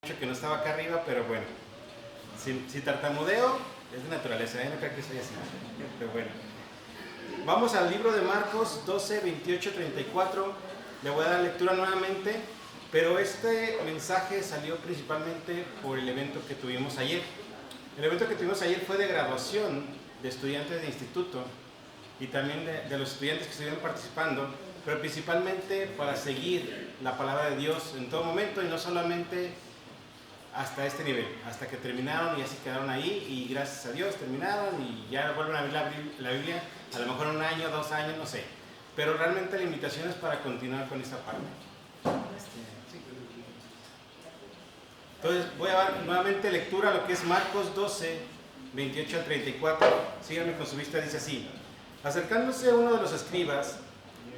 que no estaba acá arriba, pero bueno, si tartamudeo es de naturaleza, no creo que estoy así, pero bueno. Vamos al libro de Marcos 12, 28, 34. Le voy a dar lectura nuevamente, pero este mensaje salió principalmente por el evento que tuvimos ayer. El evento que tuvimos ayer fue de graduación de estudiantes de instituto y también de los estudiantes que estuvieron participando, pero principalmente para seguir la palabra de Dios en todo momento y no solamente hasta este nivel, hasta que terminaron y así quedaron ahí y gracias a Dios terminaron y ya vuelven a ver la Biblia, a lo mejor 1 año, 2 años, no sé, pero realmente la invitación es para continuar con esta parte. Entonces voy a dar nuevamente lectura a lo que es Marcos 12, 28 al 34, síganme con su vista, dice así: acercándose uno de los escribas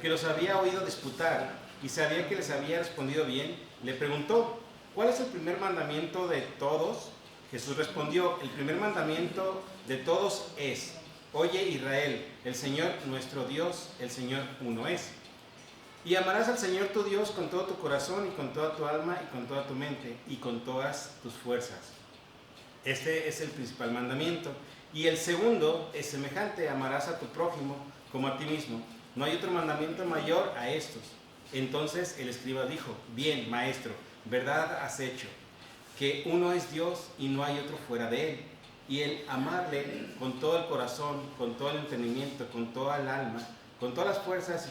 que los había oído disputar y sabía que les había respondido bien, le preguntó: ¿cuál es el primer mandamiento de todos? Jesús respondió: el primer mandamiento de todos es: oye Israel, el Señor nuestro Dios, el Señor uno es. Y amarás al Señor tu Dios con todo tu corazón y con toda tu alma y con toda tu mente y con todas tus fuerzas. Este es el principal mandamiento. Y el segundo es semejante: amarás a tu prójimo como a ti mismo. No hay otro mandamiento mayor a estos. Entonces el escriba dijo: bien, maestro, verdad has hecho, que uno es Dios y no hay otro fuera de él. Y el amarle con todo el corazón, con todo el entendimiento, con toda el alma, con todas las fuerzas,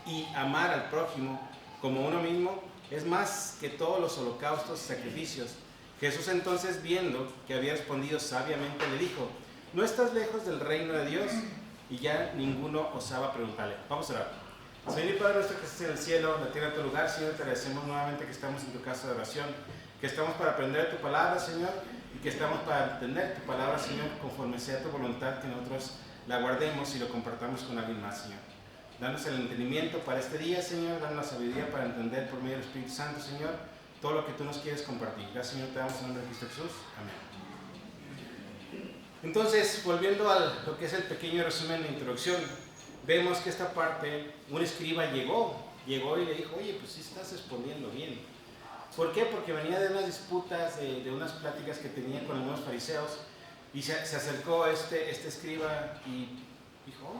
y amar al prójimo como uno mismo, es más que todos los holocaustos y sacrificios. Jesús entonces, viendo que había respondido sabiamente, le dijo: no estás lejos del reino de Dios. Y ya ninguno osaba preguntarle. Vamos a orar. Señor y Padre nuestro que estás en el cielo, la tierra, tu lugar, Señor, te agradecemos nuevamente que estamos en tu casa de oración, que estamos para aprender tu palabra, Señor, y que estamos para entender tu palabra, Señor, conforme sea tu voluntad, que nosotros la guardemos y lo compartamos con alguien más, Señor. Danos el entendimiento para este día, Señor, danos la sabiduría para entender por medio del Espíritu Santo, Señor, todo lo que tú nos quieres compartir. Gracias, Señor, te damos en el nombre de Cristo Jesús. Amén. Entonces, volviendo a lo que es el pequeño resumen de introducción, vemos que esta parte, un escriba llegó y le dijo: oye, pues sí estás respondiendo bien. ¿Por qué? Porque venía de unas disputas, de unas pláticas que tenía con algunos fariseos, y se acercó este escriba y dijo: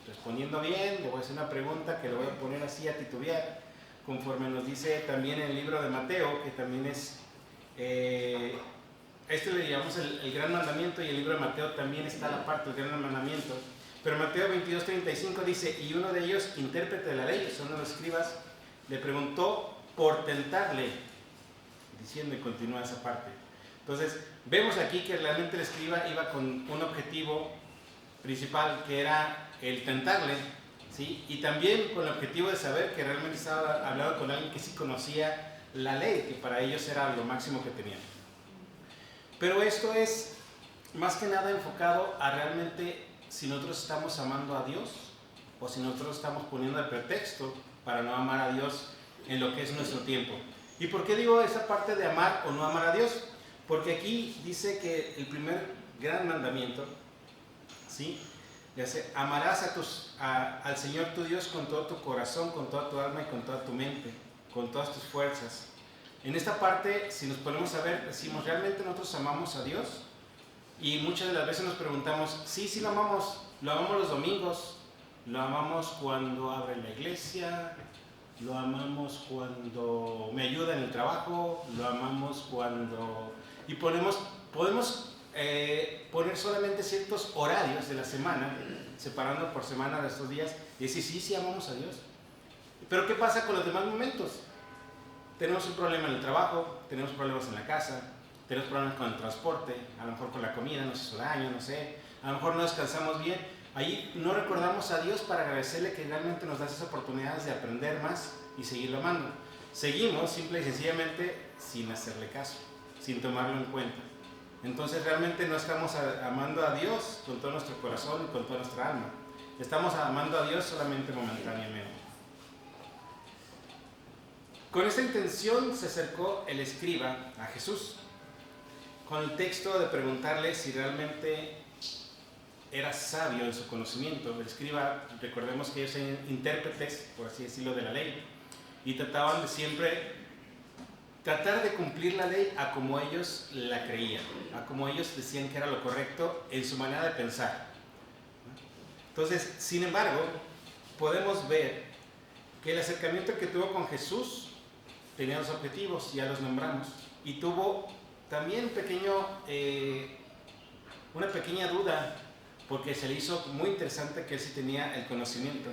respondiendo bien, le voy a hacer una pregunta que le voy a poner así a titubear, conforme nos dice también en el libro de Mateo, que también es... este le llamamos el gran mandamiento, y el libro de Mateo también está la parte del gran mandamiento. Pero Mateo 22:35 dice: y uno de ellos, intérprete de la ley, son los escribas, le preguntó por tentarle, diciendo, y continúa esa parte. Entonces vemos aquí que realmente el escriba iba con un objetivo principal, que era el tentarle, ¿sí? Y también con el objetivo de saber que realmente estaba hablando con alguien que sí conocía la ley, que para ellos era lo máximo que tenían. Pero esto es más que nada enfocado a realmente si nosotros estamos amando a Dios o si nosotros estamos poniendo el pretexto para no amar a Dios en lo que es nuestro tiempo. ¿Y por qué digo esa parte de amar o no amar a Dios? Porque aquí dice que el primer gran mandamiento, ¿sí?, dice: amarás al Señor tu Dios con todo tu corazón, con toda tu alma y con toda tu mente, con todas tus fuerzas. En esta parte, si nos ponemos a ver, decimos: ¿realmente nosotros amamos a Dios? Y muchas de las veces nos preguntamos: sí lo amamos los domingos, lo amamos cuando abre la iglesia, lo amamos cuando me ayuda en el trabajo, lo amamos cuando... Y podemos poner solamente ciertos horarios de la semana, separando por semana de estos días, y decir: sí amamos a Dios. Pero ¿qué pasa con los demás momentos? Tenemos un problema en el trabajo, tenemos problemas en la casa, tenemos problemas con el transporte, a lo mejor con la comida nos hizo daño, no sé, a lo mejor no descansamos bien. Ahí no recordamos a Dios para agradecerle que realmente nos da esas oportunidades de aprender más y seguirlo amando. Seguimos simple y sencillamente sin hacerle caso, sin tomarlo en cuenta. Entonces realmente no estamos amando a Dios con todo nuestro corazón y con toda nuestra alma. Estamos amando a Dios solamente momentáneamente. Con esta intención se acercó el escriba a Jesús, con el texto de preguntarle si realmente era sabio en su conocimiento. El escriba, recordemos que ellos eran intérpretes, por así decirlo, de la ley, y trataban de siempre tratar de cumplir la ley a como ellos la creían, a como ellos decían que era lo correcto en su manera de pensar. Entonces, sin embargo, podemos ver que el acercamiento que tuvo con Jesús tenía dos objetivos, ya los nombramos, y tuvo también una pequeña duda, porque se le hizo muy interesante que él sí tenía el conocimiento.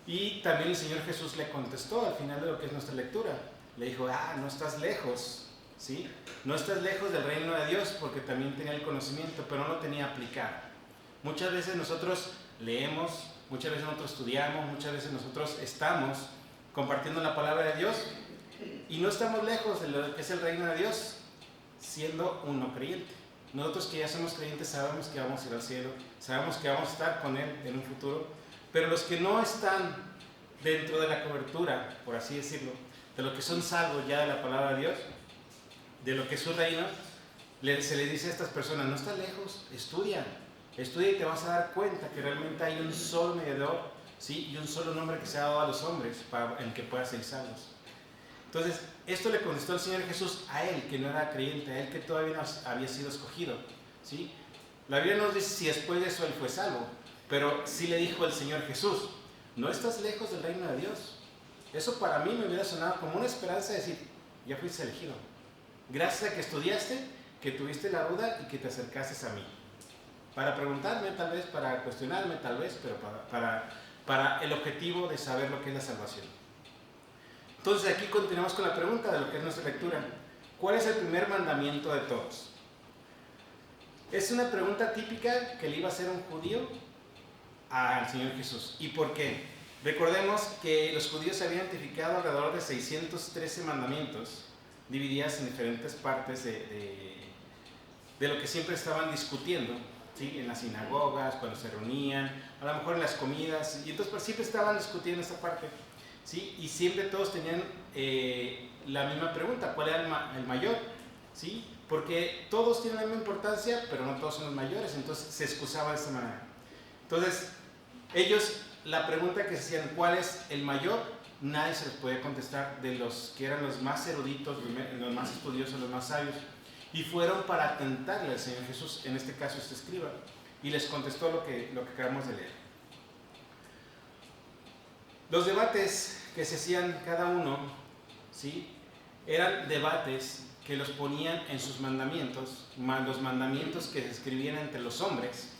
Y también el Señor Jesús le contestó al final de lo que es nuestra lectura. Le dijo, no estás lejos, ¿sí? No estás lejos del reino de Dios, porque también tenía el conocimiento, pero no lo tenía aplicado. Muchas veces nosotros leemos, muchas veces nosotros estudiamos, muchas veces nosotros estamos compartiendo la palabra de Dios y no estamos lejos de lo que es el reino de Dios, siendo un no creyente. Nosotros que ya somos creyentes sabemos que vamos a ir al cielo, sabemos que vamos a estar con Él en un futuro, pero los que no están dentro de la cobertura, por así decirlo, de lo que son salvos ya de la palabra de Dios, de lo que es su reino, se le dice a estas personas, no estás lejos, estudia y te vas a dar cuenta que realmente hay un solo mediador, ¿sí? Y un solo nombre que se ha dado a los hombres en que puedan ser salvos. Entonces, esto le contestó el Señor Jesús a él, que no era creyente, a él que todavía no había sido escogido, ¿sí? La Biblia nos dice si después de eso él fue salvo, pero sí le dijo el Señor Jesús, no estás lejos del reino de Dios. Eso para mí me hubiera sonado como una esperanza de decir, ya fuiste elegido. Gracias a que estudiaste, que tuviste la duda y que te acercaste a mí. Para preguntarme tal vez, para cuestionarme tal vez, pero para el objetivo de saber lo que es la salvación. Entonces aquí continuamos con la pregunta de lo que es nuestra lectura. ¿Cuál es el primer mandamiento de todos? Es una pregunta típica que le iba a hacer un judío al Señor Jesús. ¿Y por qué? Recordemos que los judíos se habían identificado alrededor de 613 mandamientos, divididas en diferentes partes de lo que siempre estaban discutiendo, ¿sí? En las sinagogas, cuando se reunían, a lo mejor en las comidas, y entonces siempre estaban discutiendo esta parte, ¿sí? Y siempre todos tenían la misma pregunta, ¿cuál era el mayor? ¿Sí? Porque todos tienen la misma importancia, pero no todos son los mayores, entonces se excusaba de esta manera. Entonces, ellos, la pregunta que se hacían, ¿cuál es el mayor? Nadie se les podía contestar de los que eran los más eruditos, los más estudiosos, los más sabios. Y fueron para tentarle al Señor Jesús, en este caso este escriba, y les contestó lo que acabamos de leer. Los debates que se hacían cada uno, ¿sí? Eran debates que los ponían en sus mandamientos, más los mandamientos que se escribían entre los hombres,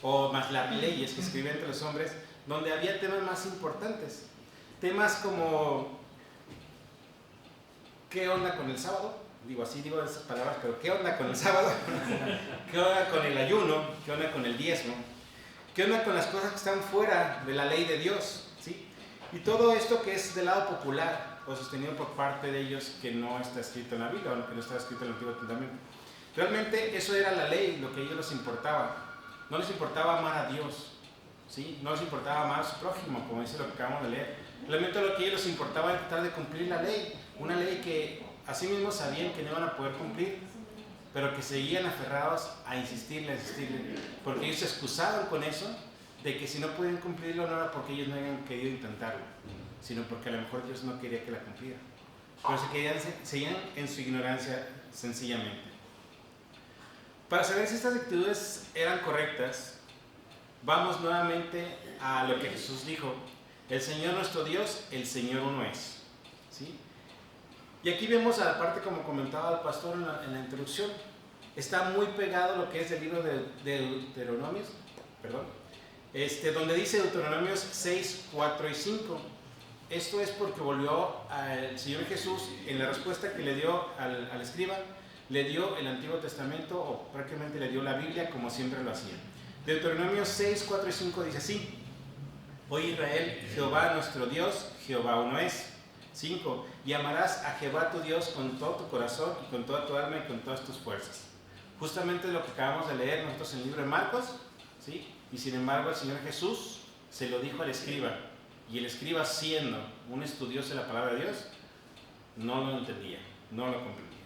o más las leyes que se escribían entre los hombres, donde había temas más importantes. Temas como, ¿qué onda con el sábado? Digo esas palabras, pero ¿qué onda con el sábado? ¿Qué onda con el ayuno? ¿Qué onda con el diezmo? ¿Qué onda con las cosas que están fuera de la ley de Dios? ¿Sí? Y todo esto que es del lado popular o sostenido por parte de ellos que no está escrito en la Biblia o que no está escrito en el Antiguo Testamento. Realmente eso era la ley, lo que a ellos les importaba. No les importaba amar a Dios, ¿sí? No les importaba amar a su prójimo, como dice lo que acabamos de leer. Realmente lo que a ellos les importaba era tratar de cumplir la ley, una ley que así mismo sabían que no iban a poder cumplir, pero que seguían aferrados a insistirle, porque ellos se excusaban con eso, de que si no podían cumplirlo no era porque ellos no habían querido intentarlo, sino porque a lo mejor Dios no quería que la cumplieran. Pero seguían en su ignorancia sencillamente. Para saber si estas actitudes eran correctas, vamos nuevamente a lo que Jesús dijo: el Señor nuestro Dios, el Señor uno es. ¿Sí? Y aquí vemos a la parte, como comentaba el pastor en la introducción, está muy pegado lo que es el libro de Deuteronomios, donde dice Deuteronomios 6, 4 y 5. Esto es porque volvió al Señor Jesús, en la respuesta que le dio al escriba, le dio el Antiguo Testamento, o prácticamente le dio la Biblia, como siempre lo hacía. Deuteronomios 6, 4 y 5 dice así: Oye Israel, Jehová nuestro Dios, Jehová uno es. 5. Y amarás a Jehová tu Dios con todo tu corazón y con toda tu alma y con todas tus fuerzas. Justamente lo que acabamos de leer nosotros en el libro de Marcos, ¿sí? Y sin embargo el Señor Jesús se lo dijo al escriba, y el escriba, siendo un estudioso de la palabra de Dios, no lo entendía, no lo comprendía.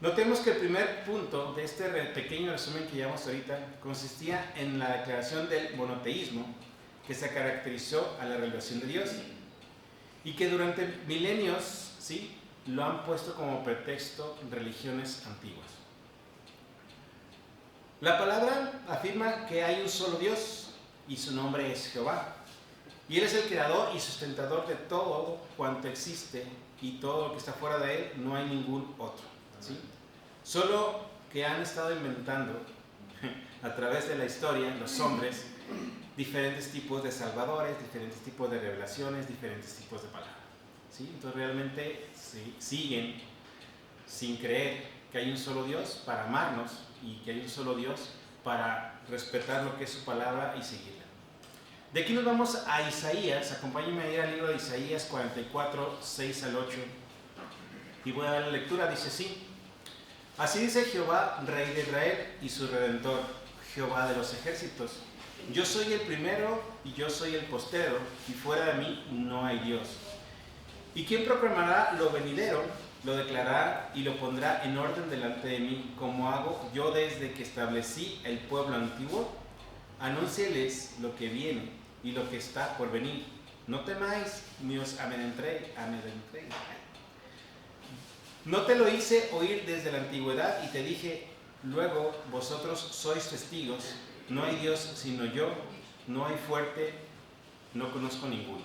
Notemos que el primer punto de este pequeño resumen que llevamos ahorita consistía en la declaración del monoteísmo, que se caracterizó a la revelación de Dios, y que durante milenios, ¿sí?, lo han puesto como pretexto religiones antiguas. La palabra afirma que hay un solo Dios y su nombre es Jehová. Y Él es el creador y sustentador de todo cuanto existe, y todo lo que está fuera de Él no hay ningún otro, ¿sí? Solo que han estado inventando a través de la historia los hombres diferentes tipos de salvadores, diferentes tipos de revelaciones, diferentes tipos de palabras, ¿sí? Entonces realmente siguen sin creer que hay un solo Dios para amarnos y que hay un solo Dios para respetar lo que es su palabra y seguirla. De aquí nos vamos a Isaías. Acompáñenme a ir al libro de Isaías 44, 6 al 8, y voy a dar la lectura. Dice así: así dice Jehová, Rey de Israel y su Redentor, Jehová de los ejércitos: yo soy el primero y yo soy el postero, y fuera de mí no hay Dios. ¿Y quién proclamará lo venidero? Lo declarará y lo pondrá en orden delante de mí, como hago yo desde que establecí el pueblo antiguo. Anúncieles lo que viene y lo que está por venir. No temáis, ni os amedrentéis. No te lo hice oír desde la antigüedad y te dije, luego vosotros sois testigos. No hay Dios sino yo, no hay fuerte, no conozco ninguno.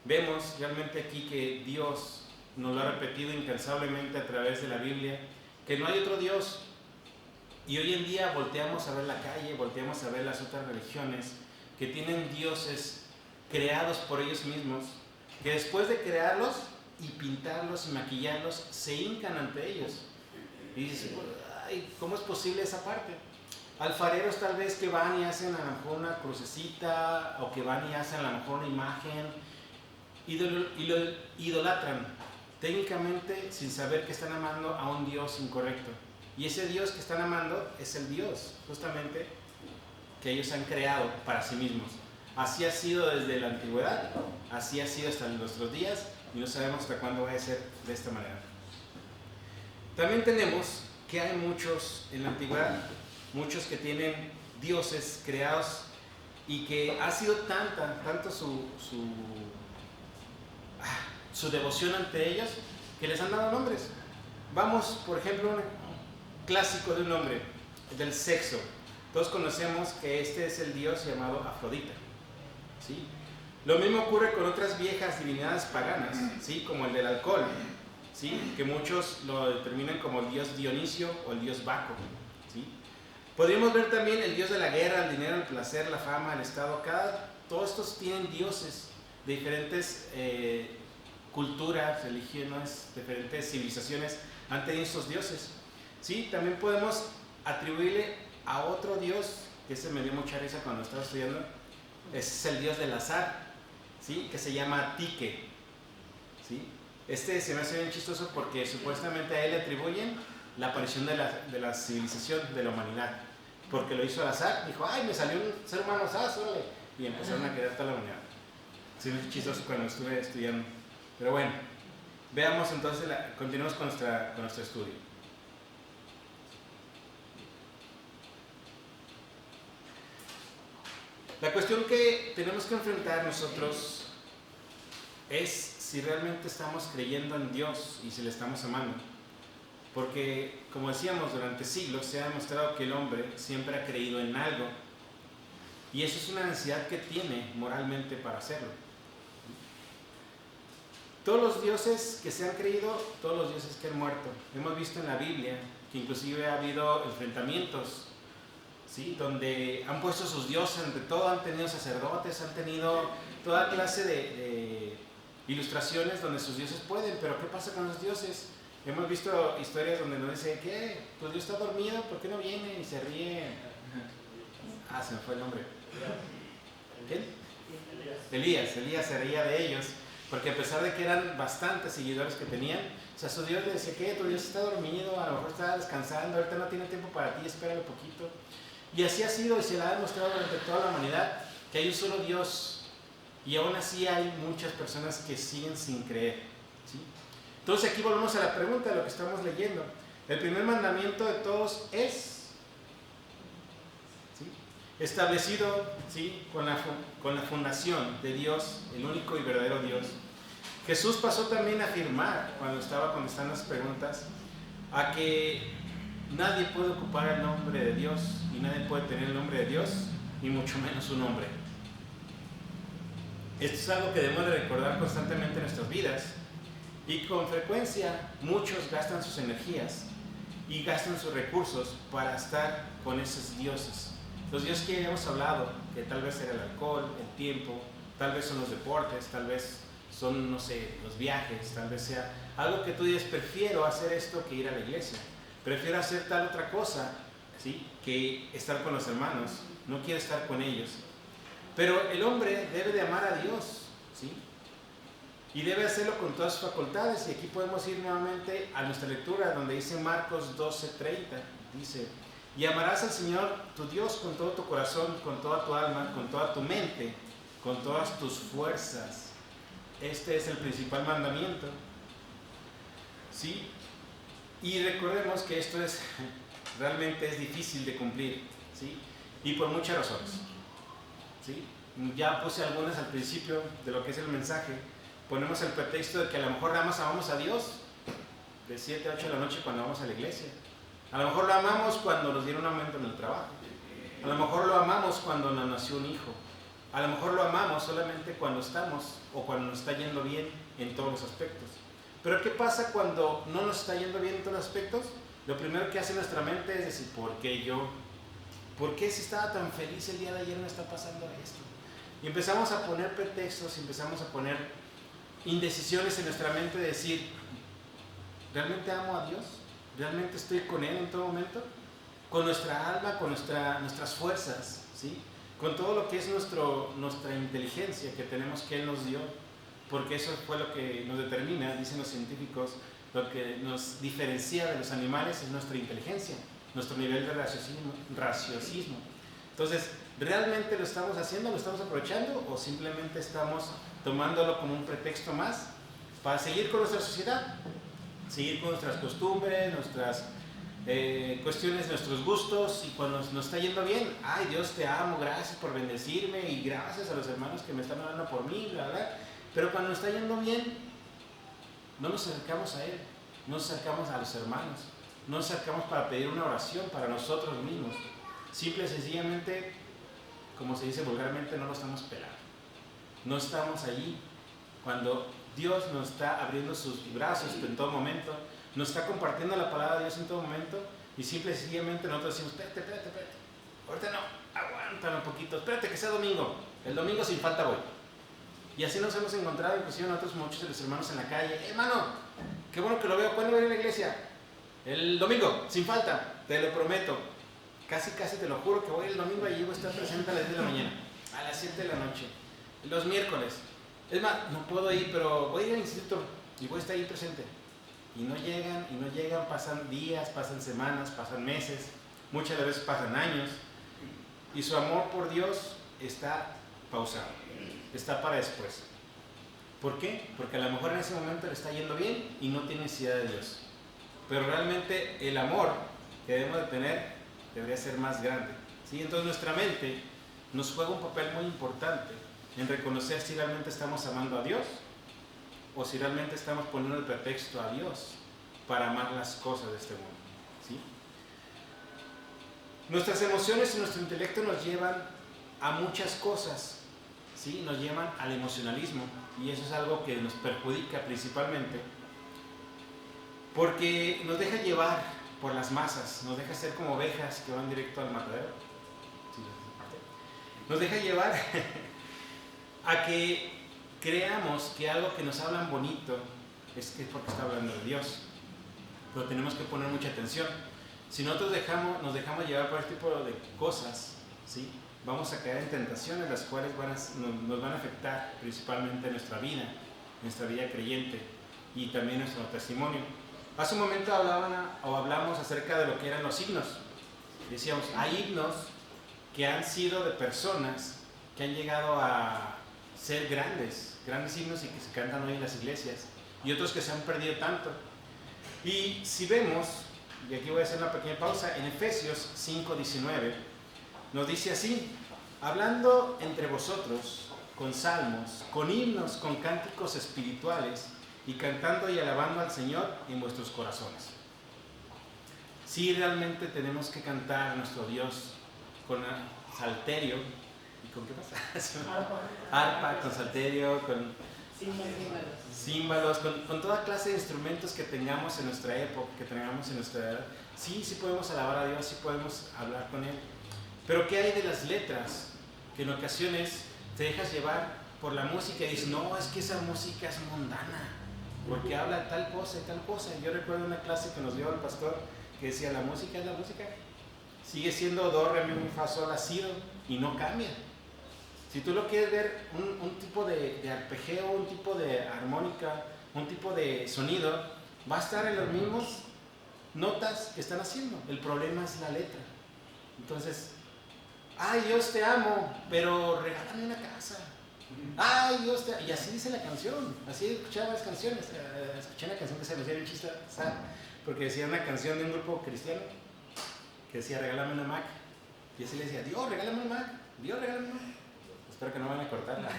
Vemos realmente aquí que Dios nos lo ha repetido incansablemente a través de la Biblia, que no hay otro Dios. Y hoy en día volteamos a ver la calle, volteamos a ver las otras religiones que tienen dioses creados por ellos mismos, que después de crearlos y pintarlos y maquillarlos, se hincan ante ellos. Y dices, ay, ¿cómo es posible esa parte? Alfareros tal vez que van y hacen a lo mejor una crucecita, o que van y hacen a lo mejor una imagen, y lo idolatran, técnicamente sin saber que están amando a un Dios incorrecto. Y ese Dios que están amando es el Dios, justamente, que ellos han creado para sí mismos. Así ha sido desde la antigüedad, así ha sido hasta nuestros días, y no sabemos hasta cuándo va a ser de esta manera. También tenemos que hay muchos en la antigüedad, muchos que tienen dioses creados, y que ha sido tanto su devoción ante ellos, que les han dado nombres. Vamos, por ejemplo, un clásico de un nombre, del sexo. Todos conocemos que este es el dios llamado Afrodita, ¿sí? Lo mismo ocurre con otras viejas divinidades paganas, ¿sí? Como el del alcohol, ¿sí? Que muchos lo determinan como el dios Dionisio o el dios Baco, ¿sí? Podríamos ver también el dios de la guerra, el dinero, el placer, la fama, el estado. Todos estos tienen dioses de diferentes culturas, religiones, diferentes civilizaciones han tenido estos dioses, ¿sí? También podemos atribuirle a otro dios, que ese me dio mucha risa cuando estaba estudiando. Ese es el dios del azar, ¿sí? Que se llama Tique, ¿sí? Este se me hace bien chistoso porque supuestamente a él le atribuyen la aparición de la civilización, de la humanidad, porque lo hizo al azar. Dijo, ay, me salió un ser humano asaz, y empezaron a crear toda la humanidad. Se me hizo chistoso cuando estuve estudiando. Pero bueno, veamos entonces, continuemos con nuestro estudio. La cuestión que tenemos que enfrentar nosotros es si realmente estamos creyendo en Dios y si le estamos amando. Porque, como decíamos, durante siglos se ha demostrado que el hombre siempre ha creído en algo, y eso es una necesidad que tiene moralmente para hacerlo. Todos los dioses que se han creído, todos los dioses que han muerto. Hemos visto en la Biblia que inclusive ha habido enfrentamientos, ¿sí? Donde han puesto sus dioses ante todo, han tenido sacerdotes, han tenido toda clase de ilustraciones donde sus dioses pueden. Pero ¿qué pasa con los dioses? Hemos visto historias donde nos dice, ¿qué? ¿Tu Dios está dormido? ¿Por qué no viene? Y se ríe. Se me fue el nombre. ¿Quién? Elías se reía de ellos, porque a pesar de que eran bastantes seguidores que tenían, o sea, su Dios le decía, ¿qué? Tu Dios está dormido, a lo mejor está descansando, ahorita no tiene tiempo para ti, espéralo poquito. Y así ha sido, y se le ha demostrado durante toda la humanidad que hay un solo Dios, y aún así hay muchas personas que siguen sin creer, ¿sí? Entonces aquí volvemos a la pregunta de lo que estamos leyendo. El primer mandamiento de todos es, ¿sí?, establecido, ¿sí?, con la fundación de Dios, el único y verdadero Dios, Jesús pasó también a afirmar, cuando estaba contestando las preguntas, a que nadie puede ocupar el nombre de Dios y nadie puede tener el nombre de Dios, y mucho menos su nombre. Esto es algo que debemos de recordar constantemente en nuestras vidas, y con frecuencia muchos gastan sus energías y gastan sus recursos para estar con esos dioses. Los dioses que ya hemos hablado, que tal vez era el alcohol, el tiempo, tal vez son los deportes, tal vez son, no sé, los viajes, tal vez sea algo que tú dices, prefiero hacer esto que ir a la iglesia, prefiero hacer tal otra cosa, ¿sí?, que estar con los hermanos, no quiero estar con ellos. Pero el hombre debe de amar a Dios, ¿sí?, y debe hacerlo con todas sus facultades. Y aquí podemos ir nuevamente a nuestra lectura, donde dice Marcos 12:30, dice: y amarás al Señor tu Dios con todo tu corazón, con toda tu alma, con toda tu mente, con todas tus fuerzas. Este es el principal mandamiento, ¿sí? Y recordemos que esto es realmente es difícil de cumplir, ¿sí?, y por muchas razones, ¿sí? Ya puse algunas al principio de lo que es el mensaje. Ponemos el pretexto de que a lo mejor nada más amamos a Dios de 7 a 8 de la noche cuando vamos a la iglesia. A lo mejor lo amamos cuando nos dieron un aumento en el trabajo. A lo mejor lo amamos cuando nos nació un hijo. A lo mejor lo amamos solamente cuando estamos o cuando nos está yendo bien en todos los aspectos. Pero ¿qué pasa cuando no nos está yendo bien en todos los aspectos? Lo primero que hace nuestra mente es decir, ¿por qué yo? ¿Por qué si estaba tan feliz el día de ayer me está pasando esto? Y empezamos a poner pretextos, empezamos a poner indecisiones en nuestra mente de decir, ¿realmente amo a Dios? ¿Realmente estoy con Él en todo momento? Con nuestra alma, con nuestras fuerzas, ¿sí?, con todo lo que es nuestra inteligencia que tenemos, que Él nos dio, porque eso fue lo que nos determina, dicen los científicos, lo que nos diferencia de los animales es nuestra inteligencia, nuestro nivel de raciocinio. Entonces, ¿realmente lo estamos haciendo, lo estamos aprovechando, o simplemente estamos tomándolo como un pretexto más para seguir con nuestra sociedad, seguir con nuestras costumbres, nuestras cuestiones, nuestros gustos, y cuando nos está yendo bien, ay Dios te amo, gracias por bendecirme y gracias a los hermanos que me están orando por mí, bla, bla. Pero cuando nos está yendo bien, no nos acercamos a Él, no nos acercamos a los hermanos, no nos acercamos para pedir una oración para nosotros mismos. Simple y sencillamente, como se dice vulgarmente, no lo estamos pelando. No estamos allí cuando Dios nos está abriendo sus brazos en todo momento, nos está compartiendo la palabra de Dios en todo momento, y simple y sencillamente nosotros decimos, espérate, ahorita no, aguántame un poquito, espérate que sea domingo, el domingo sin falta voy. Y así nos hemos encontrado, inclusive nosotros muchos de los hermanos en la calle, hermano, qué bueno que lo veo, ¿cuándo voy a ir a la iglesia? El domingo, sin falta, te lo prometo, casi te lo juro que voy el domingo y voy a estar presente a las 10 de la mañana, a las 7 de la noche, los miércoles. Es más, no puedo ir, pero voy a ir al instituto y voy a estar ahí presente. Y no llegan, pasan días, pasan semanas, pasan meses, muchas veces pasan años, y su amor por Dios está pausado, está para después. ¿Por qué? Porque a lo mejor en ese momento le está yendo bien y no tiene necesidad de Dios. Pero realmente el amor que debemos de tener debería ser más grande, ¿sí? Entonces nuestra mente nos juega un papel muy importante en reconocer si realmente estamos amando a Dios o si realmente estamos poniendo el pretexto a Dios para amar las cosas de este mundo, ¿sí? Nuestras emociones y nuestro intelecto nos llevan a muchas cosas, ¿sí? Nos llevan al emocionalismo, y eso es algo que nos perjudica principalmente porque nos deja llevar por las masas, nos deja ser como ovejas que van directo al matadero, ¿sí? Nos deja llevar a que creamos que algo que nos hablan bonito es porque está hablando de Dios, pero tenemos que poner mucha atención. Si nosotros nos dejamos llevar por este tipo de cosas, ¿sí?, vamos a caer en tentaciones las cuales nos van a afectar principalmente en nuestra vida creyente y también nuestro testimonio. Hace un momento hablamos acerca de lo que eran los himnos. Decíamos, hay himnos que han sido de personas que han llegado a ser grandes himnos y que se cantan hoy en las iglesias, y otros que se han perdido tanto. Y si vemos, y aquí voy a hacer una pequeña pausa, en Efesios 5:19 nos dice así: hablando entre vosotros con salmos, con himnos, con cánticos espirituales y cantando y alabando al Señor en vuestros corazones. Sí, realmente tenemos que cantar a nuestro Dios con salterio. ¿Y con qué pasa? Arpa, con salterio, con címbalos, con toda clase de instrumentos que tengamos en nuestra época, que tengamos en nuestra edad. Sí, sí podemos alabar a Dios, sí podemos hablar con Él. Pero ¿qué hay de las letras? Que en ocasiones te dejas llevar por la música y dices, no, es que esa música es mundana, porque habla de tal cosa y tal cosa. Yo recuerdo una clase que nos dio el pastor que decía, la música es la música. Sigue siendo do, re, mi, fa, sol, la, si, do, y no cambia. Si tú lo quieres ver, un tipo de arpegio, un tipo de armónica, un tipo de sonido, va a estar en las mismas notas que están haciendo. El problema es la letra. Entonces, ay, Dios te amo, pero regálame una casa. Ay, Dios te amo. Y así dice la canción. Así escuchaba las canciones. Escuché una canción que se me hacía bien chista, porque decía una canción de un grupo cristiano que decía, regálame una Mac. Y así le decía, Dios, regálame una Mac. Dios, regálame una Mac. Espero que no van a cortarla.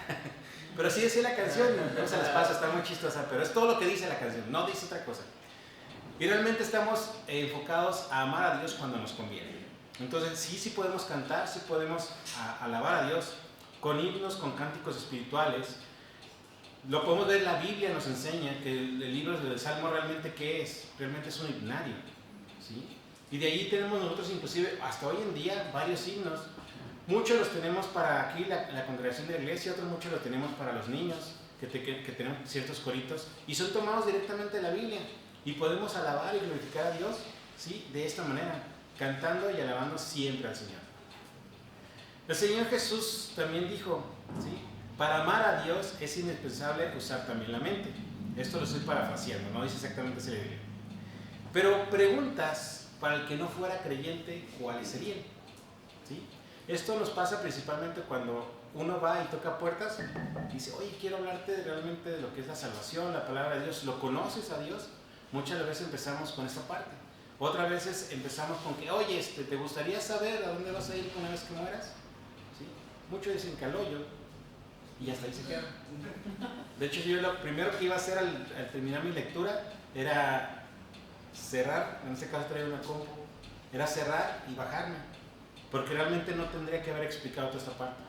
Pero así decía la canción. No se las paso, está muy chistosa, pero es todo lo que dice la canción, no dice otra cosa. Y realmente estamos enfocados a amar a Dios cuando nos conviene. Entonces sí podemos cantar, sí podemos alabar a Dios con himnos, con cánticos espirituales. Lo podemos ver, la Biblia nos enseña que el libro del Salmo realmente ¿qué es? Realmente es un himnario, ¿sí? Y de ahí tenemos nosotros inclusive hasta hoy en día varios himnos. Muchos los tenemos para aquí la congregación de la iglesia, otros muchos los tenemos para los niños, que tenemos ciertos coritos, y son tomados directamente de la Biblia. Y podemos alabar y glorificar a Dios, ¿sí? De esta manera, cantando y alabando siempre al Señor. El Señor Jesús también dijo, ¿sí? Para amar a Dios es indispensable usar también la mente. Esto lo estoy parafraseando, no dice exactamente ese libro. Pero preguntas para el que no fuera creyente, ¿cuáles serían? ¿Sí? Esto nos pasa principalmente cuando uno va y toca puertas y dice, oye, quiero hablarte realmente de lo que es la salvación, la palabra de Dios. ¿Lo conoces a Dios? Muchas veces empezamos con esta parte. Otras veces empezamos con que, oye, ¿te gustaría saber a dónde vas a ir una vez que mueras? ¿Sí? Muchos dicen que al hoyo y hasta ahí se quedan. De hecho, yo lo primero que iba a hacer al terminar mi lectura era cerrar, en este caso traía una compu, era cerrar y bajarme, porque realmente no tendría que haber explicado toda esta parte.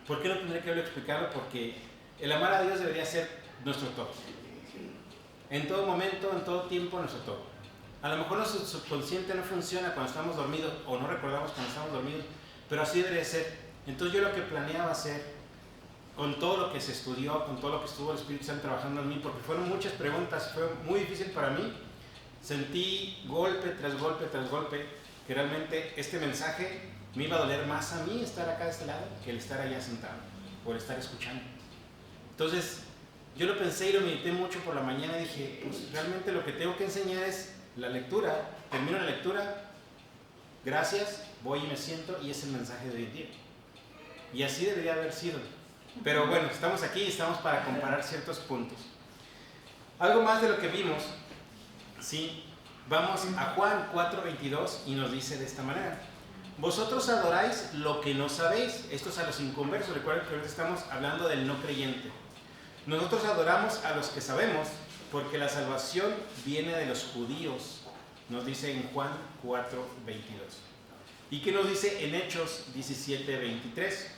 ¿Por qué no tendría que haber explicado? Porque el amar a Dios debería ser nuestro todo. En todo momento, en todo tiempo, nuestro todo. A lo mejor nuestro subconsciente no funciona cuando estamos dormidos o no recordamos cuando estamos dormidos, pero así debería ser. Entonces yo lo que planeaba hacer, con todo lo que se estudió, con todo lo que estuvo el Espíritu Santo trabajando en mí, porque fueron muchas preguntas, fue muy difícil para mí, sentí golpe tras golpe tras golpe, que realmente este mensaje me iba a doler más a mí estar acá de este lado que el estar allá sentado, o el estar escuchando. Entonces, yo lo pensé y lo medité mucho por la mañana y dije, pues realmente lo que tengo que enseñar es la lectura, termino la lectura, gracias, voy y me siento y es el mensaje de hoy en día. Y así debería haber sido. Pero bueno, estamos aquí y estamos para comparar ciertos puntos. Algo más de lo que vimos, ¿sí? Vamos a Juan 4:22 y nos dice de esta manera. Vosotros adoráis lo que no sabéis. Esto es a los inconversos. Recuerden que ahorita estamos hablando del no creyente. Nosotros adoramos a los que sabemos porque la salvación viene de los judíos. Nos dice en Juan 4:22. ¿Y qué nos dice en Hechos 17:23?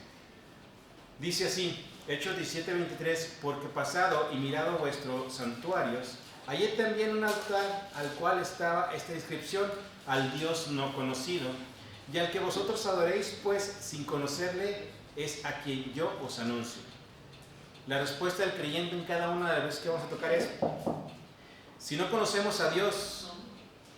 Dice así, Hechos 17:23, porque pasado y mirado vuestros santuarios, hallé también un altar al cual estaba esta inscripción, al Dios no conocido, y al que vosotros adoréis, pues sin conocerle, es a quien yo os anuncio. La respuesta del creyente en cada una de las veces que vamos a tocar es, si no conocemos a Dios,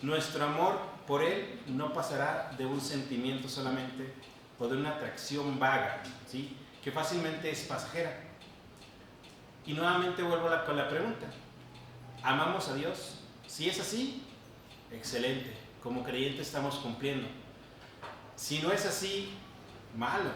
nuestro amor por Él no pasará de un sentimiento solamente o de una atracción vaga, ¿sí? Que fácilmente es pasajera. Y nuevamente vuelvo con la pregunta, ¿amamos a Dios? Si es así, excelente, como creyentes estamos cumpliendo. Si no es así, malo,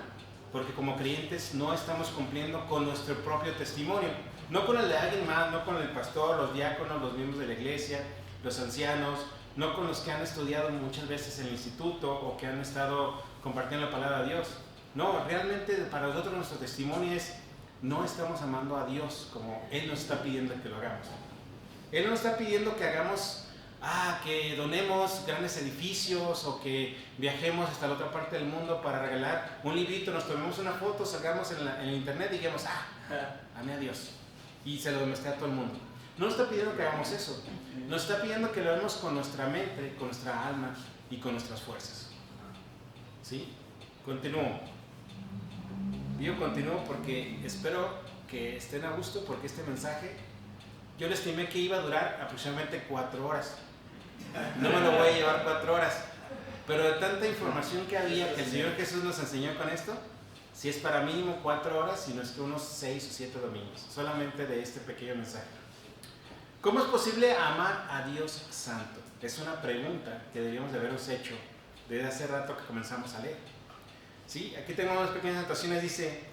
porque como creyentes no estamos cumpliendo con nuestro propio testimonio, no con el de alguien más, no con el pastor, los diáconos, los miembros de la iglesia, los ancianos, no con los que han estudiado muchas veces en el instituto o que han estado compartiendo la palabra de Dios. No, realmente para nosotros nuestro testimonio es no estamos amando a Dios como Él nos está pidiendo que lo hagamos. Él no nos está pidiendo que hagamos, que donemos grandes edificios o que viajemos hasta la otra parte del mundo para regalar un librito, nos tomemos una foto, salgamos en el internet y digamos, amé a Dios y se lo demostré a todo el mundo. No nos está pidiendo que hagamos eso, nos está pidiendo que lo hagamos con nuestra mente, con nuestra alma y con nuestras fuerzas. ¿Sí? Continúo. Yo continúo porque espero que estén a gusto, porque este mensaje yo le estimé que iba a durar aproximadamente 4 horas. No me lo voy a llevar 4 horas, pero de tanta información que había que el Señor Jesús nos enseñó con esto, si es para mínimo 4 horas, si no es que unos 6 o 7 domingos, solamente de este pequeño mensaje. ¿Cómo es posible amar a Dios Santo? Es una pregunta que deberíamos de habernos hecho desde hace rato que comenzamos a leer. ¿Sí? Aquí tengo unas pequeñas anotaciones, dice,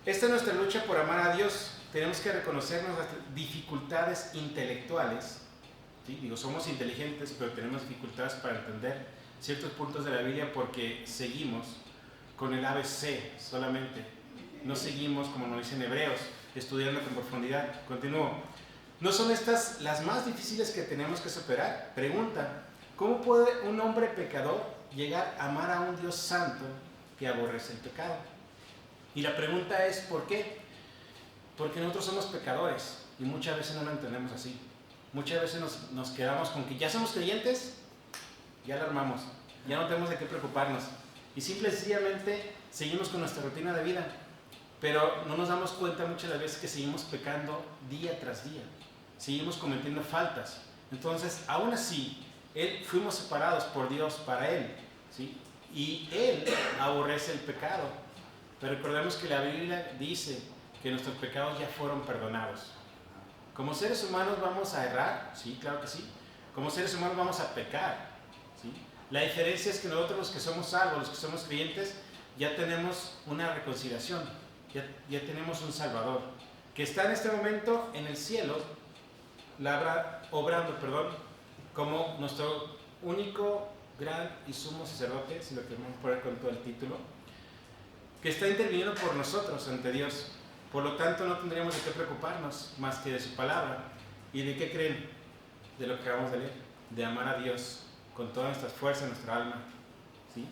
esta es nuestra lucha por amar a Dios. Tenemos que reconocer nuestras dificultades intelectuales. ¿Sí? Digo, somos inteligentes, pero tenemos dificultades para entender ciertos puntos de la Biblia porque seguimos con el ABC solamente. No seguimos, como nos dicen Hebreos, estudiando con profundidad. Continúo. ¿No son estas las más difíciles que tenemos que superar? Pregunta, ¿cómo puede un hombre pecador llegar a amar a un Dios santo que aborrece el pecado? Y la pregunta es, ¿por qué? Porque nosotros somos pecadores y muchas veces no lo entendemos así. Muchas veces nos quedamos con que ya somos creyentes, ya lo armamos, ya no tenemos de qué preocuparnos. Y simple y sencillamente seguimos con nuestra rutina de vida, pero no nos damos cuenta muchas de las veces que seguimos pecando día tras día, seguimos cometiendo faltas. Entonces, aún así, fuimos separados por Dios para Él, ¿sí? Y Él aborrece el pecado. Pero recordemos que la Biblia dice que nuestros pecados ya fueron perdonados. Como seres humanos vamos a errar, sí, claro que sí. Como seres humanos vamos a pecar, ¿sí? La diferencia es que nosotros, los que somos salvos, los que somos creyentes, ya tenemos una reconciliación, ya tenemos un Salvador, que está en este momento en el cielo, obrando, como nuestro único, gran y sumo sacerdote, si lo queremos poner con todo el título, que está interviniendo por nosotros ante Dios. Por lo tanto, no tendríamos de qué preocuparnos más que de su palabra. ¿Y de qué creen? De lo que acabamos de leer, de amar a Dios con todas nuestras fuerzas, nuestra alma, ¿sí?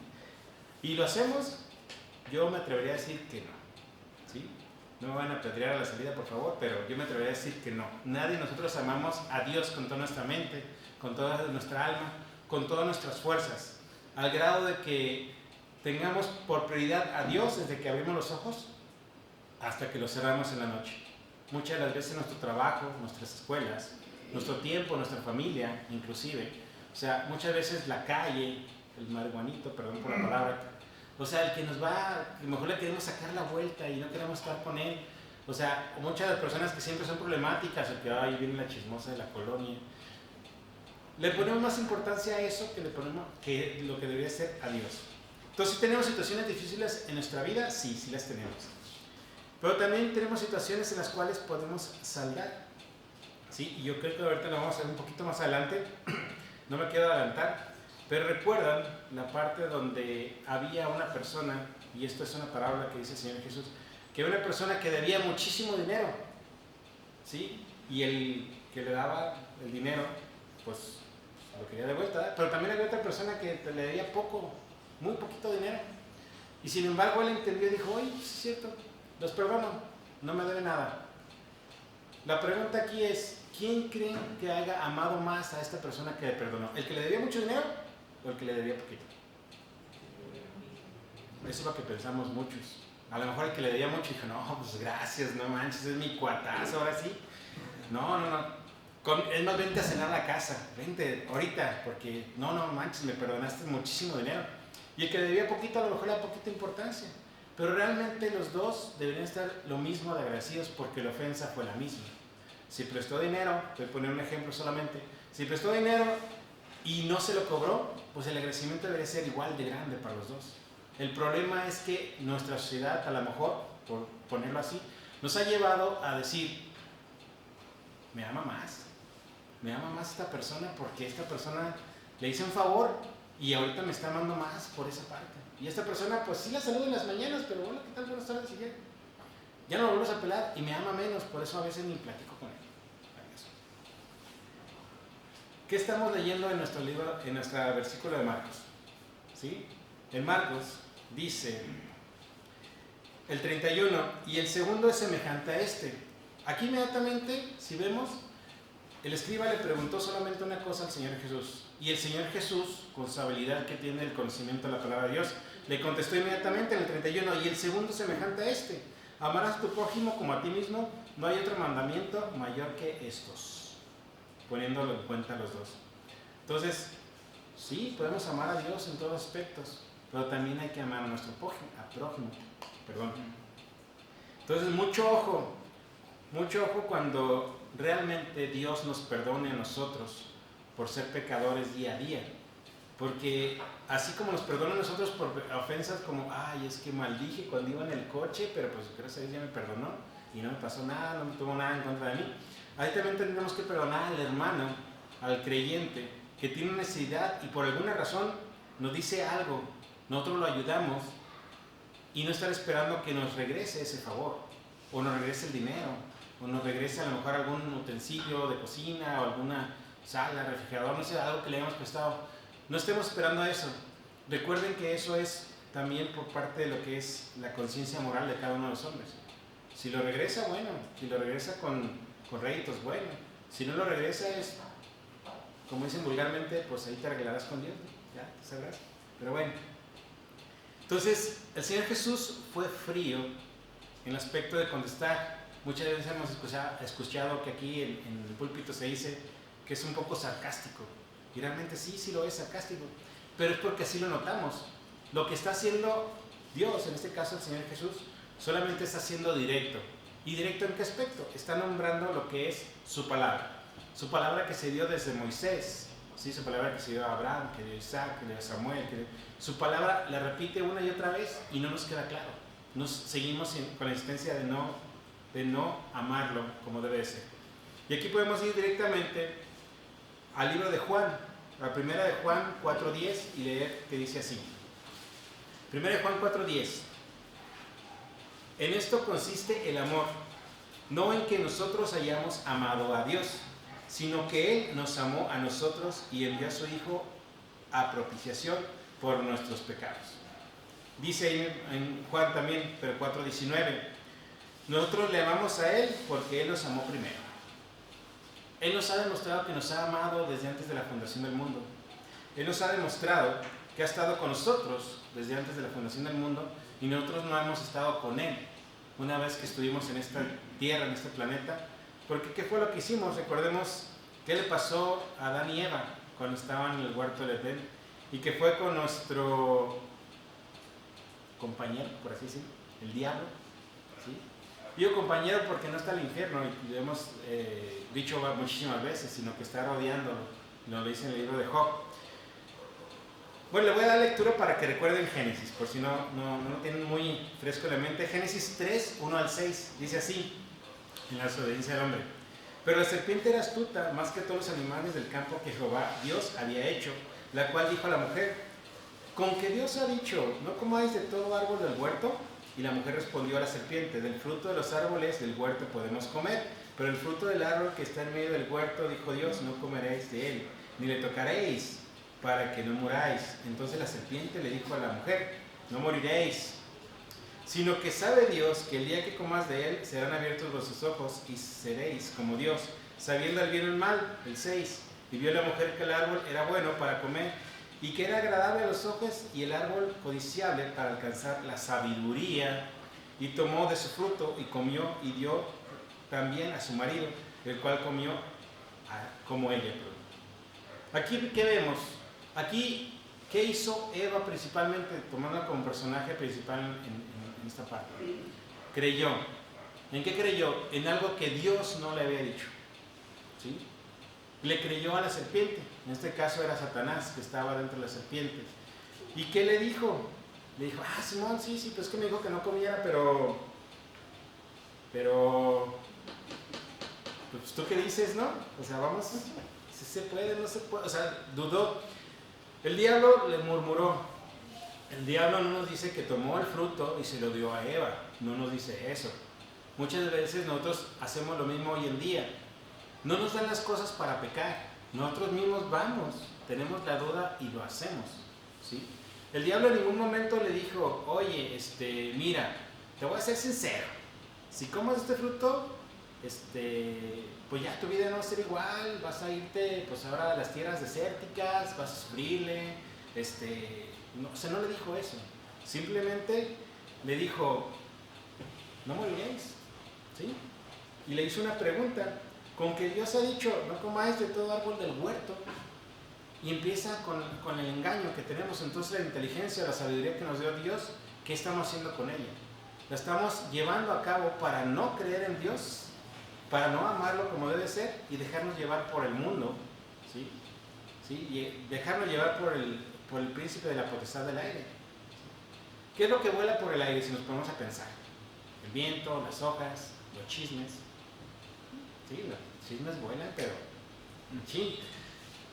¿Y lo hacemos? Yo me atrevería a decir que no, ¿sí? No me van a apedrear a la salida, por favor, pero yo me atrevería a decir que no. Nadie de nosotros amamos a Dios con toda nuestra mente, con toda nuestra alma, con todas nuestras fuerzas, al grado de que tengamos por prioridad a Dios desde que abrimos los ojos hasta que los cerramos en la noche. Muchas de las veces nuestro trabajo, nuestras escuelas, nuestro tiempo, nuestra familia, inclusive, o sea, muchas veces la calle, el marihuanito, perdón por la palabra, o sea, el que nos va, a lo mejor le queremos sacar la vuelta y no queremos estar con él, o sea, muchas de las personas que siempre son problemáticas, o que ahí viene la chismosa de la colonia, le ponemos más importancia a eso que lo que debería ser a Dios. Entonces, ¿sí tenemos situaciones difíciles en nuestra vida? Sí, sí las tenemos. Pero también tenemos situaciones en las cuales podemos saldar. ¿Sí? Y yo creo que ahorita lo vamos a hacer un poquito más adelante. No me quiero adelantar. Pero recuerdan la parte donde había una persona, y esto es una parábola que dice el Señor Jesús, que había una persona que debía muchísimo dinero. ¿Sí? Y el que le daba el dinero, pues lo quería de vuelta. Pero también había otra persona que le debía poco, muy poquito dinero. Y sin embargo él entendió y dijo, oye, es cierto, los perdono, no me debe nada. La pregunta aquí es, ¿quién creen que haya amado más a esta persona que le perdonó? ¿El que le debía mucho dinero o el que le debía poquito? Eso es lo que pensamos muchos. A lo mejor el que le debía mucho dijo, no, pues gracias, no manches, es mi cuatazo, ahora sí. No. Es más, vente a cenar a la casa, vente ahorita, porque no manches, me perdonaste muchísimo dinero. Y el que le debía poquito, a lo mejor le da poquita importancia. Pero realmente los dos deberían estar lo mismo de agradecidos porque la ofensa fue la misma. Si prestó dinero, te voy a poner un ejemplo solamente, si prestó dinero y no se lo cobró, pues el agradecimiento debería ser igual de grande para los dos. El problema es que nuestra sociedad, a lo mejor, por ponerlo así, nos ha llevado a decir, me ama más esta persona porque esta persona le hice un favor y ahorita me está amando más por esa parte. Y esta persona, pues sí la saluda en las mañanas, pero hola, ¿qué tal? Buenas tardes, y ya. ya no lo vuelves a pelar y me ama menos, por eso a veces ni platico con él. ¿Qué estamos leyendo en nuestro libro, en nuestro versículo de Marcos? ¿Sí? En Marcos dice el 31, y el segundo es semejante a este. Aquí inmediatamente, si vemos, el escriba le preguntó solamente una cosa al Señor Jesús. Y el Señor Jesús, con su habilidad que tiene el conocimiento de la palabra de Dios, le contestó inmediatamente en el 31, y el segundo es semejante a este. Amarás a tu prójimo como a ti mismo, no hay otro mandamiento mayor que estos. Poniéndolo en cuenta los dos. Entonces, sí, podemos amar a Dios en todos aspectos, pero también hay que amar a nuestro prójimo. Perdón. Entonces, mucho ojo cuando realmente Dios nos perdone a nosotros por ser pecadores día a día. Porque así como nos perdona a nosotros por ofensas como, ay, es que maldije cuando iba en el coche, pero pues gracias a Dios ya me perdonó y no me pasó nada, no me tuvo nada en contra de mí. Ahí también tendremos que perdonar al hermano, al creyente, que tiene necesidad y por alguna razón nos dice algo, nosotros lo ayudamos y no estar esperando que nos regrese ese favor, o nos regrese el dinero, o nos regrese a lo mejor algún utensilio de cocina, o alguna sala, refrigerador, no sé, algo que le hayamos prestado. No estemos esperando a eso. Recuerden que eso es también por parte de lo que es la conciencia moral de cada uno de los hombres. Si lo regresa, bueno. Si lo regresa con réditos, bueno. Si no lo regresa es, como dicen vulgarmente, pues ahí te arreglarás con Dios, ya, te sabrás. Pero bueno. Entonces, el Señor Jesús fue frío en el aspecto de contestar. Muchas veces hemos escuchado que aquí en el púlpito se dice que es un poco sarcástico. Y realmente sí lo es sarcástico. Pero es porque así lo notamos. Lo que está haciendo Dios, en este caso el Señor Jesús, solamente está siendo directo. ¿Y directo en qué aspecto? Está nombrando lo que es su palabra. Su palabra que se dio desde Moisés. ¿Sí? Su palabra que se dio a Abraham, que dio a Isaac, que dio a Samuel. Su palabra la repite una y otra vez y no nos queda claro. Nos seguimos con la insistencia de no amarlo como debe ser. Y aquí podemos ir directamente al libro de Juan, la primera de Juan 4.10 y leer que dice así. Primera de Juan 4.10. En esto consiste el amor, no en que nosotros hayamos amado a Dios, sino que Él nos amó a nosotros y envió a su Hijo a propiciación por nuestros pecados. Dice en Juan también, pero 4.19, nosotros le amamos a Él porque Él nos amó primero. Él nos ha demostrado que nos ha amado desde antes de la fundación del mundo. Él nos ha demostrado que ha estado con nosotros desde antes de la fundación del mundo y nosotros no hemos estado con Él una vez que estuvimos en esta tierra, en este planeta. Porque ¿qué fue lo que hicimos? Recordemos qué le pasó a Adán y Eva cuando estaban en el huerto del Edén y que fue con nuestro compañero, por así decirlo, el diablo. ¿Sí? Digo compañero porque no está el infierno y lo hemos dicho muchísimas veces, sino que está rodeándolo. Nos lo dice en el libro de Job. Bueno, le voy a dar lectura para que recuerden Génesis, por si no lo tienen muy fresco en la mente. Génesis 3, 1 al 6, dice así, en la desobediencia del hombre. Pero la serpiente era astuta, más que todos los animales del campo que Jehová, Dios, había hecho, la cual dijo a la mujer, ¿con que Dios ha dicho, no comáis de todo árbol del huerto? Y la mujer respondió a la serpiente, del fruto de los árboles del huerto podemos comer, pero el fruto del árbol que está en medio del huerto, dijo Dios, no comeréis de él, ni le tocaréis, para que no muráis. Entonces la serpiente le dijo a la mujer, no moriréis, sino que sabe Dios que el día que comas de él serán abiertos vuestros ojos y seréis como Dios, sabiendo el bien y el mal. El 6. Y vio la mujer que el árbol era bueno para comer y que era agradable a los ojos y el árbol codiciable para alcanzar la sabiduría, y tomó de su fruto y comió y dio también a su marido, el cual comió como ella. Aquí, ¿qué vemos? Aquí, ¿qué hizo Eva principalmente, tomando como personaje principal en esta parte? Creyó. ¿En qué creyó? En algo que Dios no le había dicho. ¿Sí? Le creyó a la serpiente. En este caso era Satanás, que estaba dentro de la serpiente. ¿Y qué le dijo? Le dijo, Simón, sí, pues que me dijo que no comiera, pero, pues tú qué dices, ¿no? O sea, vamos, si se puede, no se puede, o sea, dudó. El diablo le murmuró. El diablo no nos dice que tomó el fruto y se lo dio a Eva, no nos dice eso. Muchas veces nosotros hacemos lo mismo hoy en día. No nos dan las cosas para pecar. Nosotros mismos vamos, tenemos la duda y lo hacemos, ¿sí? El diablo en ningún momento le dijo, oye, mira, te voy a ser sincero. Si comes este fruto, pues ya tu vida no va a ser igual, vas a irte pues ahora a las tierras desérticas, vas a sufrirle, no, o sea, no le dijo eso, simplemente le dijo, no moriréis, ¿sí? Y le hizo una pregunta, con que Dios ha dicho, no comáis de todo árbol del huerto, y empieza con el engaño que tenemos. Entonces la inteligencia, la sabiduría que nos dio Dios, ¿qué estamos haciendo con ella? La estamos llevando a cabo para no creer en Dios, para no amarlo como debe ser y dejarnos llevar por el mundo, ¿sí? ¿Sí? Y dejarnos llevar por el príncipe de la potestad del aire. ¿Qué es lo que vuela por el aire si nos ponemos a pensar? El viento, las hojas, los chismes. Sí, los chismes vuelan, pero sí.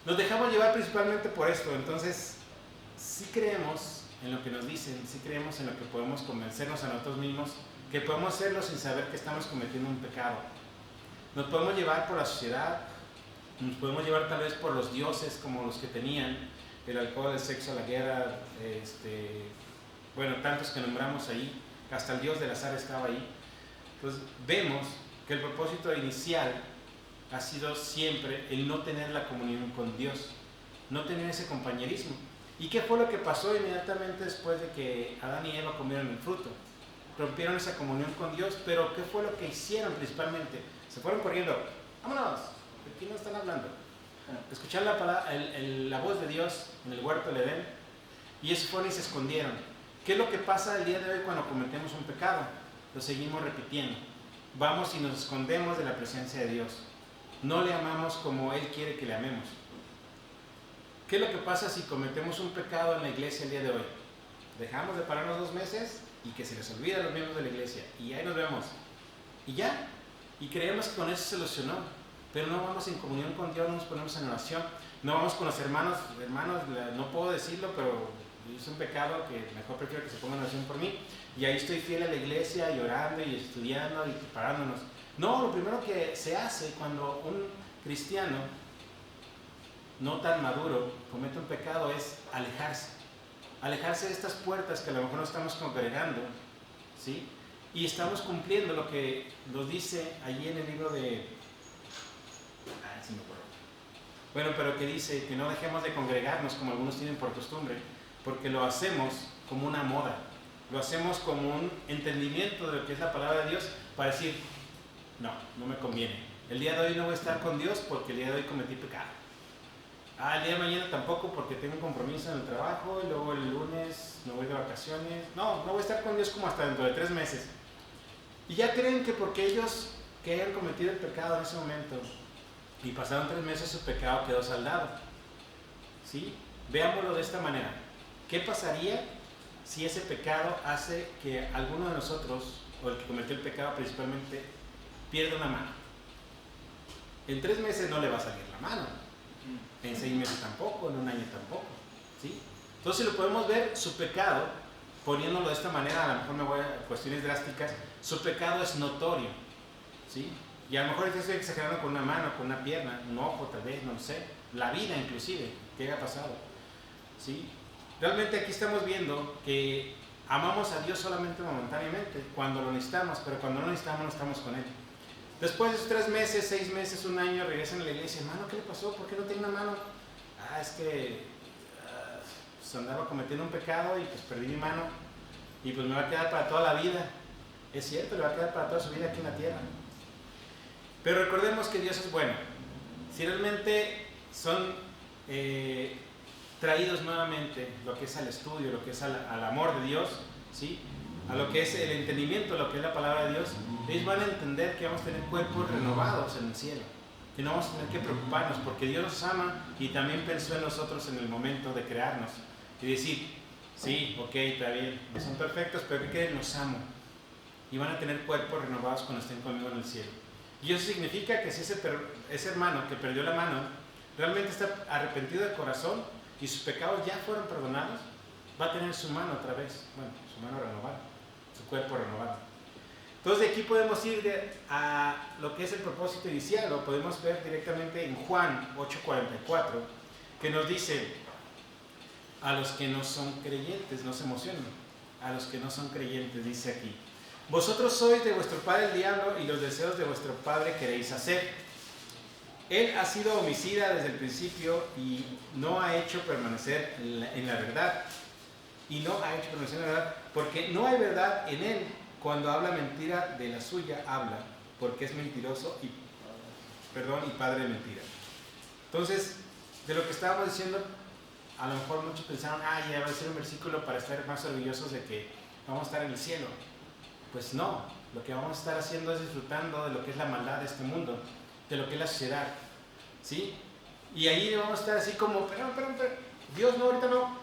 Nos dejamos llevar principalmente por esto. Entonces, sí creemos en lo que nos dicen, sí creemos en lo que podemos convencernos a nosotros mismos, que podemos hacerlo sin saber que estamos cometiendo un pecado. Nos podemos llevar por la sociedad, nos podemos llevar tal vez por los dioses como los que tenían, el alcohol, el sexo, la guerra, bueno, tantos que nombramos ahí, hasta el dios del azar estaba ahí. Pues vemos que el propósito inicial ha sido siempre el no tener la comunión con Dios, no tener ese compañerismo. ¿Y qué fue lo que pasó inmediatamente después de que Adán y Eva comieron el fruto? Rompieron esa comunión con Dios, pero ¿qué fue lo que hicieron principalmente? Se fueron corriendo, vámonos, ¿de quién nos están hablando? Escuchar la voz de Dios en el huerto del Edén, y eso fueron y se escondieron. ¿Qué es lo que pasa el día de hoy cuando cometemos un pecado? Lo seguimos repitiendo. Vamos y nos escondemos de la presencia de Dios. No le amamos como Él quiere que le amemos. ¿Qué es lo que pasa si cometemos un pecado en la iglesia el día de hoy? Dejamos de pararnos 2 meses y que se les olvida a los miembros de la iglesia. Y ahí nos vemos. Y ya. Y creemos que con eso se solucionó. Pero no vamos en comunión con Dios, no nos ponemos en oración. No vamos con los hermanos. Hermanos, no puedo decirlo, pero es un pecado que mejor prefiero que se pongan en oración por mí. Y ahí estoy fiel a la iglesia, y orando, y estudiando, y preparándonos. No, lo primero que se hace cuando un cristiano no tan maduro comete un pecado es alejarse de estas puertas que a lo mejor no estamos congregando, ¿sí? Y estamos cumpliendo lo que nos dice allí en el libro de... sí me acuerdo. Bueno, pero que dice que no dejemos de congregarnos como algunos tienen por costumbre, porque lo hacemos como una moda, lo hacemos como un entendimiento de lo que es la palabra de Dios para decir, no me conviene. El día de hoy no voy a estar con Dios porque el día de hoy cometí pecado. El día de mañana tampoco porque tengo un compromiso en el trabajo, y luego el lunes me voy de vacaciones. No voy a estar con Dios como hasta dentro de 3 meses. Y ya creen que porque ellos que hayan cometido el pecado en ese momento y pasaron 3 meses, su pecado quedó saldado. ¿Sí? Veámoslo de esta manera. ¿Qué pasaría si ese pecado hace que alguno de nosotros, o el que cometió el pecado principalmente, pierda una mano? En 3 meses no le va a salir la mano. En 6 meses tampoco, en un año tampoco, ¿sí? Entonces lo podemos ver, su pecado, poniéndolo de esta manera, a lo mejor me voy a cuestiones drásticas, su pecado es notorio, ¿sí? Y a lo mejor estoy exagerando con una mano, con una pierna, un ojo tal vez, no lo sé, la vida inclusive, que haya pasado, ¿sí? Realmente aquí estamos viendo que amamos a Dios solamente momentáneamente, cuando lo necesitamos, pero cuando no necesitamos no estamos con Él. Después de 3 meses, 6 meses, un año, regresan a la iglesia. Hermano, ¿qué le pasó? ¿Por qué no tiene una mano? Es que pues andaba cometiendo un pecado y pues perdí mi mano. Y pues me va a quedar para toda la vida. Es cierto, le va a quedar para toda su vida aquí en la tierra. Pero recordemos que Dios es bueno. Si realmente son traídos nuevamente lo que es al estudio, lo que es al amor de Dios, ¿sí? A lo que es el entendimiento, lo que es la palabra de Dios, ellos van a entender que vamos a tener cuerpos renovados en el cielo, que no vamos a tener que preocuparnos porque Dios nos ama y también pensó en nosotros en el momento de crearnos y decir, sí, ok, está bien, no son perfectos, pero que nos amo y van a tener cuerpos renovados cuando estén conmigo en el cielo. Y eso significa que si ese hermano que perdió la mano realmente está arrepentido de corazón y sus pecados ya fueron perdonados, va a tener su mano otra vez, bueno, su mano renovada, su cuerpo renovado. Entonces de aquí podemos ir a lo que es el propósito inicial, lo podemos ver directamente en Juan 8:44, que nos dice, a los que no son creyentes, no se emocionen, a los que no son creyentes, dice aquí, vosotros sois de vuestro padre el diablo y los deseos de vuestro padre queréis hacer. Él ha sido homicida desde el principio y no ha hecho permanecer en la verdad. Y no ha hecho permanecer en la verdad porque no hay verdad en él. Cuando habla mentira, de la suya habla, porque es mentiroso y padre de mentira. Entonces, de lo que estábamos diciendo, a lo mejor muchos pensaron, ya va a ser un versículo para estar más orgullosos de que vamos a estar en el cielo. Pues no, lo que vamos a estar haciendo es disfrutando de lo que es la maldad de este mundo, de lo que es la sociedad, ¿sí? Y ahí vamos a estar así como, pero, Dios no, ahorita no,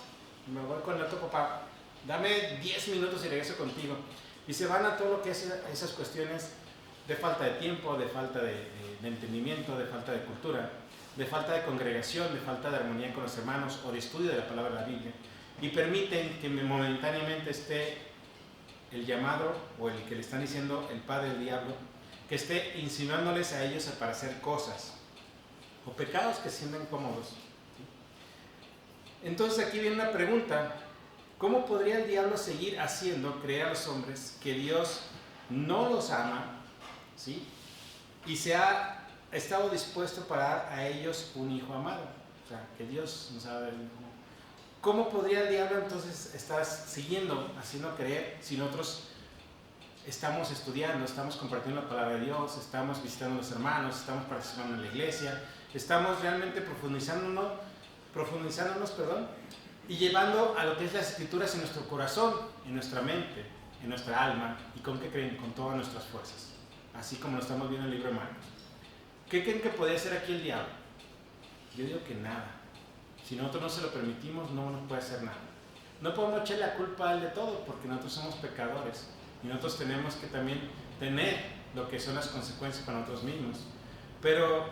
me voy con el otro papá, dame 10 minutos y regreso contigo. Y se van a todo lo que es esas cuestiones de falta de tiempo, de falta de entendimiento, de falta de cultura, de falta de congregación, de falta de armonía con los hermanos o de estudio de la palabra de la Biblia, y permiten que momentáneamente esté el llamado o el que le están diciendo el padre del diablo, que esté insinuándoles a ellos para hacer cosas o pecados que sientan cómodos. Entonces aquí viene una pregunta: ¿cómo podría el diablo seguir haciendo creer a los hombres que Dios no los ama, ¿sí? Y se ha estado dispuesto para dar a ellos un hijo amado? O sea, que Dios nos ha dado el hijo. ¿Cómo podría el diablo entonces estar siguiendo, haciendo creer, si nosotros estamos estudiando, estamos compartiendo la palabra de Dios, estamos visitando a los hermanos, estamos participando en la iglesia, estamos realmente profundizándonos, y llevando a lo que es las escrituras en nuestro corazón, en nuestra mente, en nuestra alma, y con qué creen, con todas nuestras fuerzas, así como lo estamos viendo en el libro de Marcos? ¿Qué creen que podría hacer aquí el diablo? Yo digo que nada. Si nosotros no se lo permitimos, no nos puede hacer nada. No podemos echarle la culpa a él de todo, porque nosotros somos pecadores y nosotros tenemos que también tener lo que son las consecuencias para nosotros mismos. Pero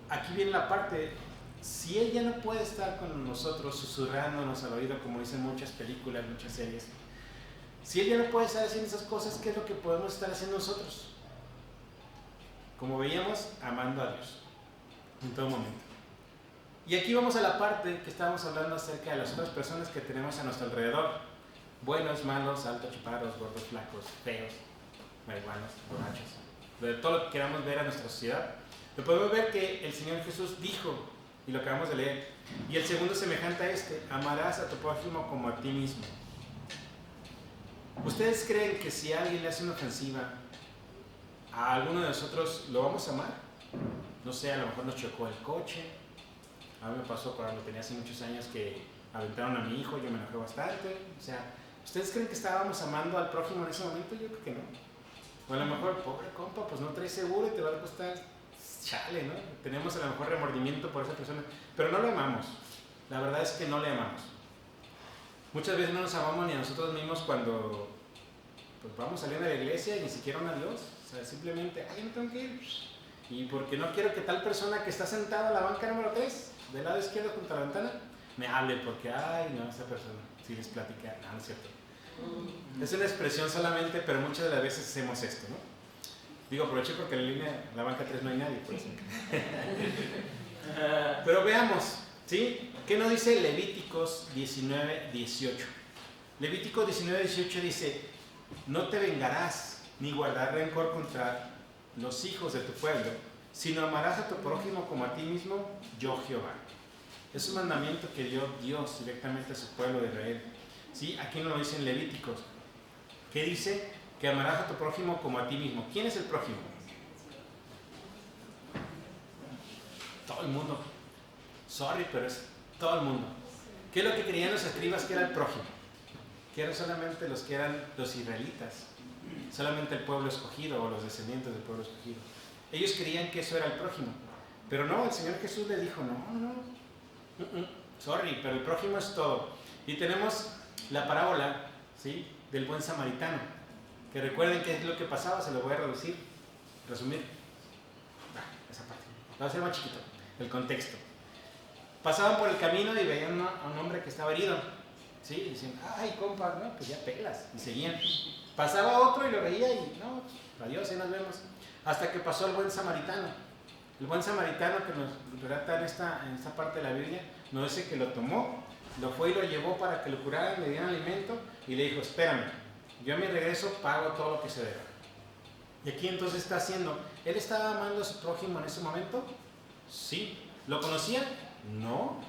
aquí viene la parte: si él ya no puede estar con nosotros susurrándonos al oído, como dicen muchas películas, muchas series, si él ya no puede estar haciendo esas cosas, ¿qué es lo que podemos estar haciendo nosotros? Como veíamos, amando a Dios en todo momento. Y aquí vamos a la parte que estábamos hablando acerca de las otras personas que tenemos a nuestro alrededor: buenos, malos, altos, chaparros, gordos, flacos, feos, marihuanos, borrachos, de todo lo que queramos ver a nuestra sociedad. Lo podemos ver que el Señor Jesús dijo, y lo acabamos de leer, y el segundo semejante a este: amarás a tu prójimo como a ti mismo. ¿Ustedes creen que si alguien le hace una ofensiva a alguno de nosotros, lo vamos a amar? No sé, a lo mejor nos chocó el coche. A mí me pasó cuando tenía hace muchos años que aventaron a mi hijo, yo me enojé bastante. O sea, ¿ustedes creen que estábamos amando al prójimo en ese momento? Yo creo que no. O a lo mejor, pobre compa, pues no traes seguro y te va a costar chale, ¿no? Tenemos a lo mejor remordimiento por esa persona, pero no lo amamos. La verdad es que no le amamos. Muchas veces no nos amamos ni a nosotros mismos cuando pues vamos saliendo de la iglesia y ni siquiera un adiós. O sea, simplemente, me tengo que ir. Y porque no quiero que tal persona que está sentada en la banca número 3, del lado izquierdo junto a la ventana, me hable porque, no, esa persona, si les platica, no es cierto. Es una expresión solamente, pero muchas de las veces hacemos esto, ¿no? Digo, aproveché porque en la banca 3 no hay nadie, por eso. Pero veamos, ¿sí? ¿Qué nos dice Levíticos 19:18? Levíticos 19:18 dice: no te vengarás ni guardarás rencor contra los hijos de tu pueblo, sino amarás a tu prójimo como a ti mismo, yo Jehová. Es un mandamiento que dio Dios directamente a su pueblo de Israel. ¿Sí? Aquí nos lo dice en Levíticos. ¿Qué dice? Que amarás a tu prójimo como a ti mismo. ¿Quién es el prójimo? Todo el mundo. Sorry, pero es todo el mundo. ¿Qué es lo que creían los escribas que era el prójimo? Que eran solamente los que eran los israelitas, solamente el pueblo escogido o los descendientes del pueblo escogido. Ellos creían que eso era el prójimo, pero no, el Señor Jesús le dijo: no, sorry, pero el prójimo es todo. Y tenemos la parábola, ¿sí?, del buen samaritano, que recuerden qué es lo que pasaba. Se lo voy a resumir esa parte, lo voy a hacer más chiquito, el contexto. Pasaban por el camino y veían a un hombre que estaba herido, ¿sí? Dicen, ay, compa, no, pues ya pelas. Y seguían. Pasaba otro y lo veía y, no, adiós, ya nos vemos. Hasta que pasó el buen samaritano. El buen samaritano que nos relata en esta parte de la Biblia, nos dice que lo tomó, lo fue y lo llevó para que lo curaran, le dieran alimento y le dijo, espérame, yo a mi regreso pago todo lo que se deba. Y aquí entonces está haciendo, ¿él estaba amando a su prójimo en ese momento? Sí. ¿Lo conocía? No.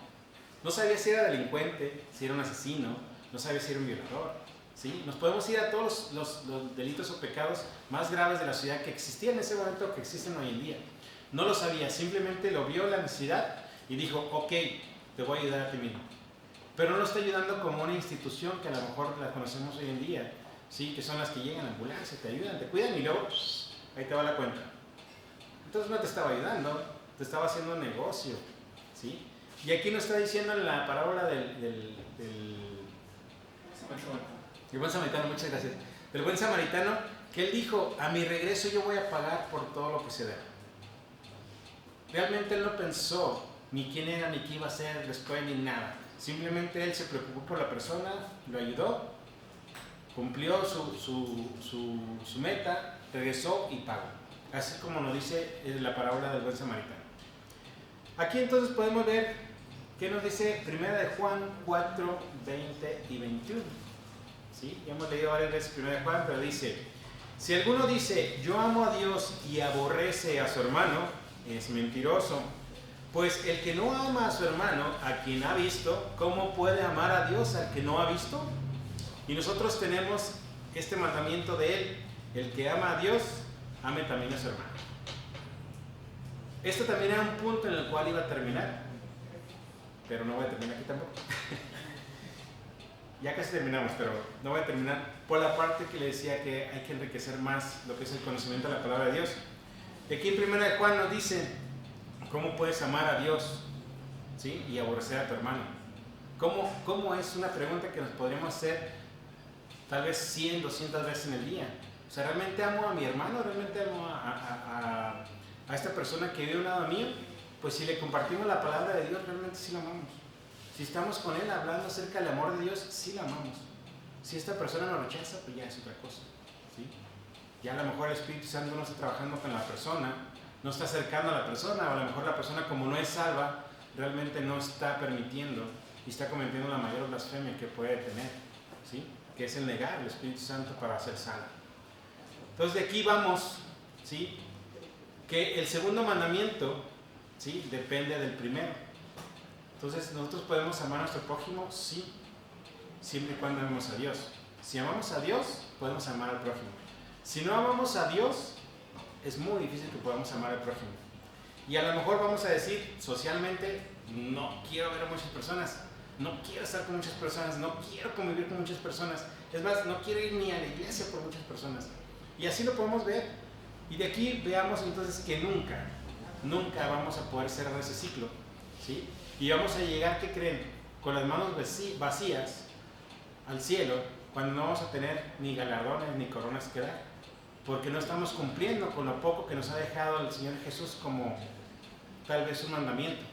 No sabía si era delincuente, si era un asesino, no sabía si era un violador. ¿Sí? Nos podemos ir a todos los delitos o pecados más graves de la sociedad que existían en ese momento o que existen hoy en día. No lo sabía, simplemente lo vio la necesidad y dijo, ok, te voy a ayudar a ti mismo. Pero no lo está ayudando como una institución que a lo mejor la conocemos hoy en día, ¿sí? Que son las que llegan a la ambulancia, te ayudan, te cuidan y luego ahí te va la cuenta. Entonces no te estaba ayudando, te estaba haciendo un negocio, ¿sí? Y aquí nos está diciendo en la parábola del buen samaritano, muchas gracias, del buen samaritano, que él dijo, a mi regreso yo voy a pagar por todo lo que se debe. Realmente él no pensó ni quién era, ni qué iba a hacer después, ni nada. Simplemente él se preocupó por la persona, lo ayudó, cumplió su meta, regresó y pagó. Así como nos dice la parábola del buen samaritano. Aquí entonces podemos ver qué nos dice 1 de Juan 4, 20 y 21. ¿Sí? Ya hemos leído varias veces 1 de Juan, pero dice, si alguno dice, yo amo a Dios y aborrece a su hermano, es mentiroso. Pues el que no ama a su hermano, a quien ha visto, ¿cómo puede amar a Dios al que no ha visto? Y nosotros tenemos este mandamiento de él, el que ama a Dios, ame también a su hermano. Esto también era un punto en el cual iba a terminar, pero no voy a terminar aquí tampoco. Ya casi terminamos, pero no voy a terminar por la parte que le decía que hay que enriquecer más lo que es el conocimiento de la palabra de Dios. Y aquí en 1 de Juan nos dice, ¿cómo puedes amar a Dios, ¿sí? Y aborrecer a tu hermano? ¿Cómo es una pregunta que nos podríamos hacer tal vez 100, 200 veces en el día? O sea, ¿realmente amo a mi hermano? ¿Realmente amo a esta persona que vive a un lado mío? Pues si le compartimos la palabra de Dios, realmente sí la amamos. Si estamos con él hablando acerca del amor de Dios, sí la amamos. Si esta persona nos rechaza, pues ya es otra cosa, ¿sí? Ya a lo mejor el Espíritu Santo no está trabajando con la persona, no está acercando a la persona, o a lo mejor la persona, como no es salva, realmente no está permitiendo y está cometiendo la mayor blasfemia que puede tener, ¿sí? Que es el negar al Espíritu Santo para ser salvo. Entonces de aquí vamos, ¿sí? Que el segundo mandamiento, ¿sí? Depende del primero. Entonces nosotros podemos amar a nuestro prójimo, sí, siempre y cuando amemos a Dios. Si amamos a Dios, podemos amar al prójimo. Si no amamos a Dios, es muy difícil que podamos amar al prójimo. Y a lo mejor vamos a decir socialmente, no quiero ver a muchas personas, no quiero estar con muchas personas, no quiero convivir con muchas personas. Es más, no quiero ir ni a la iglesia por muchas personas. Y así lo podemos ver. Y de aquí veamos entonces que nunca vamos a poder cerrar ese ciclo, ¿sí? Y vamos a llegar, ¿qué creen? Con las manos vacías al cielo, cuando no vamos a tener ni galardones ni coronas que dar, porque no estamos cumpliendo con lo poco que nos ha dejado el Señor Jesús como tal vez un mandamiento,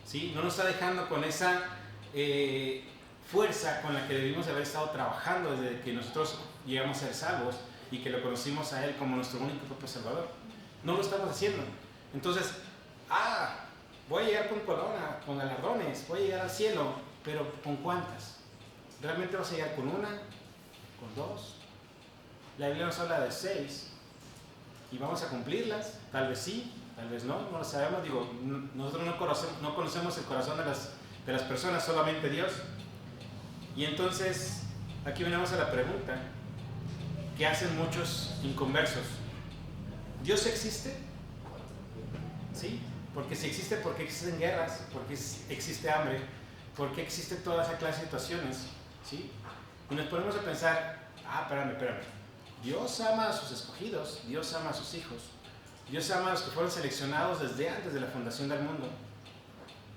¿sí? No nos está dejando con esa fuerza con la que debimos haber estado trabajando desde que nosotros llegamos a ser salvos y que lo conocimos a Él como nuestro único y propio Salvador. No lo estamos haciendo. Entonces, voy a llegar con corona, con galardones, voy a llegar al cielo, pero ¿con cuántas? ¿Realmente vas a llegar con una? ¿Con dos? La Biblia nos habla de 6 y vamos a cumplirlas, tal vez sí, tal vez no lo sabemos. Digo, nosotros no conocemos el corazón de las personas, solamente Dios. Y entonces, aquí venimos a la pregunta que hacen muchos inconversos. ¿Dios existe? ¿Sí? Porque si existe, ¿por qué existen guerras? ¿Por qué existe hambre? ¿Por qué existe toda esa clase de situaciones? ¿Sí? Y nos ponemos a pensar, espérame. Dios ama a sus escogidos, Dios ama a sus hijos, Dios ama a los que fueron seleccionados desde antes de la fundación del mundo.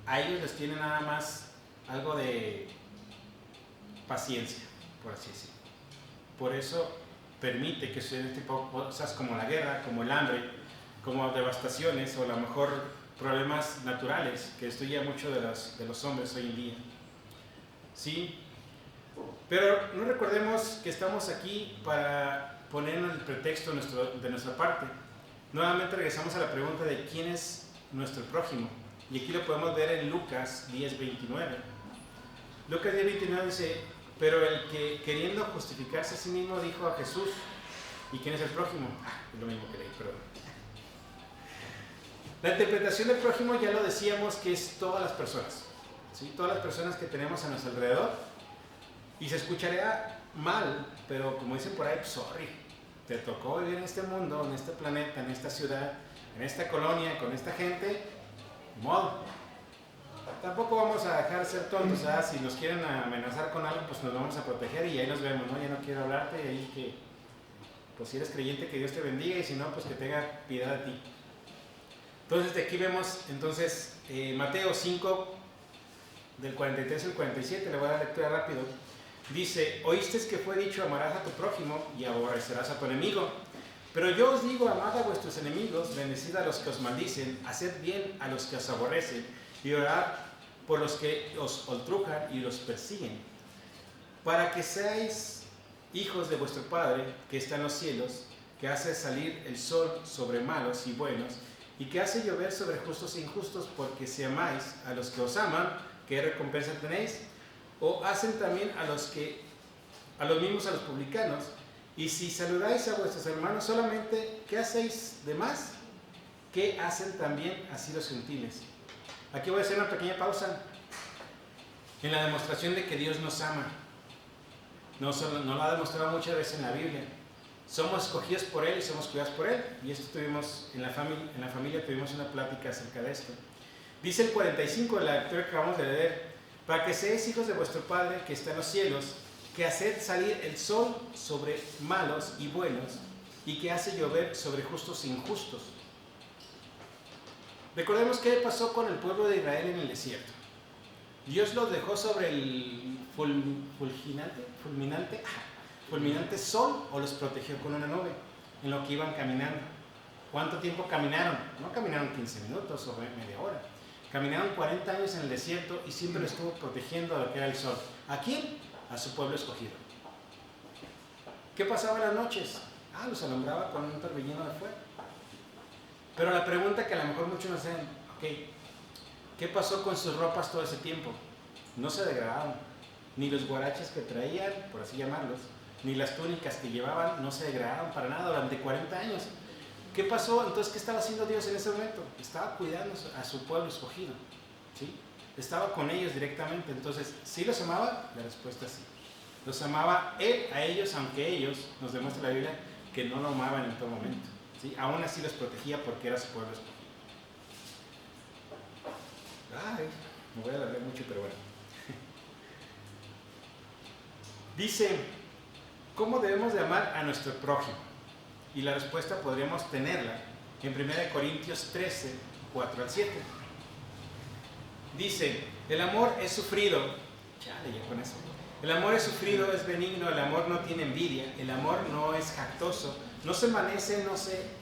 A ellos les tiene nada más algo de paciencia, por así decirlo. Por eso permite que suceden tipo de cosas como la guerra, como el hambre, como devastaciones o a lo mejor problemas naturales que destruyen mucho de los hombres hoy en día. ¿Sí? Pero no recordemos que estamos aquí para poner el pretexto de nuestra parte. Nuevamente regresamos a la pregunta de quién es nuestro prójimo. Y aquí lo podemos ver en Lucas 10:29. Lucas 10:29 dice, pero el que queriendo justificarse a sí mismo dijo a Jesús, ¿y quién es el prójimo? Es lo mismo que leí, perdón. La interpretación del prójimo ya lo decíamos que es todas las personas, ¿sí? Todas las personas que tenemos a nuestro alrededor. Y se escucharía mal, pero como dicen por ahí, sorry, te tocó vivir en este mundo, en este planeta, en esta ciudad, en esta colonia, con esta gente, de modo. Tampoco vamos a dejar de ser tontos, ¿sabes? Si nos quieren amenazar con algo, pues nos vamos a proteger y ahí nos vemos, ¿no? Ya no quiero hablarte, y ahí que, pues si eres creyente, que Dios te bendiga, y si no, pues que tenga piedad de ti. Entonces, de aquí vemos, entonces, Mateo 5, del 43 al 47, le voy a dar lectura rápido. Dice, oíste que fue dicho, amarás a tu prójimo y aborrecerás a tu enemigo. Pero yo os digo, amad a vuestros enemigos, bendecid a los que os maldicen, haced bien a los que os aborrecen, y orad por los que os ultrajan y los persiguen, para que seáis hijos de vuestro Padre que está en los cielos, que hace salir el sol sobre malos y buenos, y que hace llover sobre justos e injustos, porque si amáis a los que os aman, ¿qué recompensa tenéis? O hacen también a los mismos a los publicanos. Y si saludáis a vuestros hermanos solamente, ¿qué hacéis de más? ¿Qué hacen también así los gentiles? Aquí voy a hacer una pequeña pausa en la demostración de que Dios nos ama. Nos lo ha demostrado muchas veces en la Biblia. Somos escogidos por Él y somos cuidados por Él. Y esto tuvimos en la familia tuvimos una plática acerca de esto. Dice el 45 de la lectura que acabamos de leer, para que seáis hijos de vuestro Padre que está en los cielos, que haced salir el sol sobre malos y buenos, y que hace llover sobre justos e injustos. Recordemos qué pasó con el pueblo de Israel en el desierto. Dios los dejó sobre el fulminante sol, o los protegió con una nube en lo que iban caminando. ¿Cuánto tiempo caminaron? No caminaron 15 minutos o media hora. Caminaron 40 años en el desierto y siempre estuvo protegiendo a lo que era el sol. ¿A quién? A su pueblo escogido. ¿Qué pasaba en las noches? Los alumbraba con un torbellino de fuego. Pero la pregunta que a lo mejor muchos nos hacen, ¿qué pasó con sus ropas todo ese tiempo? No se degradaron. Ni los guaraches que traían, por así llamarlos, ni las túnicas que llevaban, no se degradaron para nada durante 40 años. ¿Qué pasó? Entonces, ¿qué estaba haciendo Dios en ese momento? Estaba cuidando a su pueblo escogido, ¿sí? Estaba con ellos directamente. Entonces, ¿sí los amaba? La respuesta es sí. Los amaba Él a ellos, aunque ellos, nos demuestra la Biblia, que no lo amaban en todo momento, ¿sí? Aún así los protegía porque era su pueblo escogido. Me voy a alargar mucho, pero bueno. Dice, ¿cómo debemos de amar a nuestro prójimo? Y la respuesta podríamos tenerla en 1 Corintios 13, 4 al 7. Dice, el amor es sufrido. Chale, ya con eso. El amor es sufrido, es benigno, el amor no tiene envidia, el amor no es jactoso, no se envanece,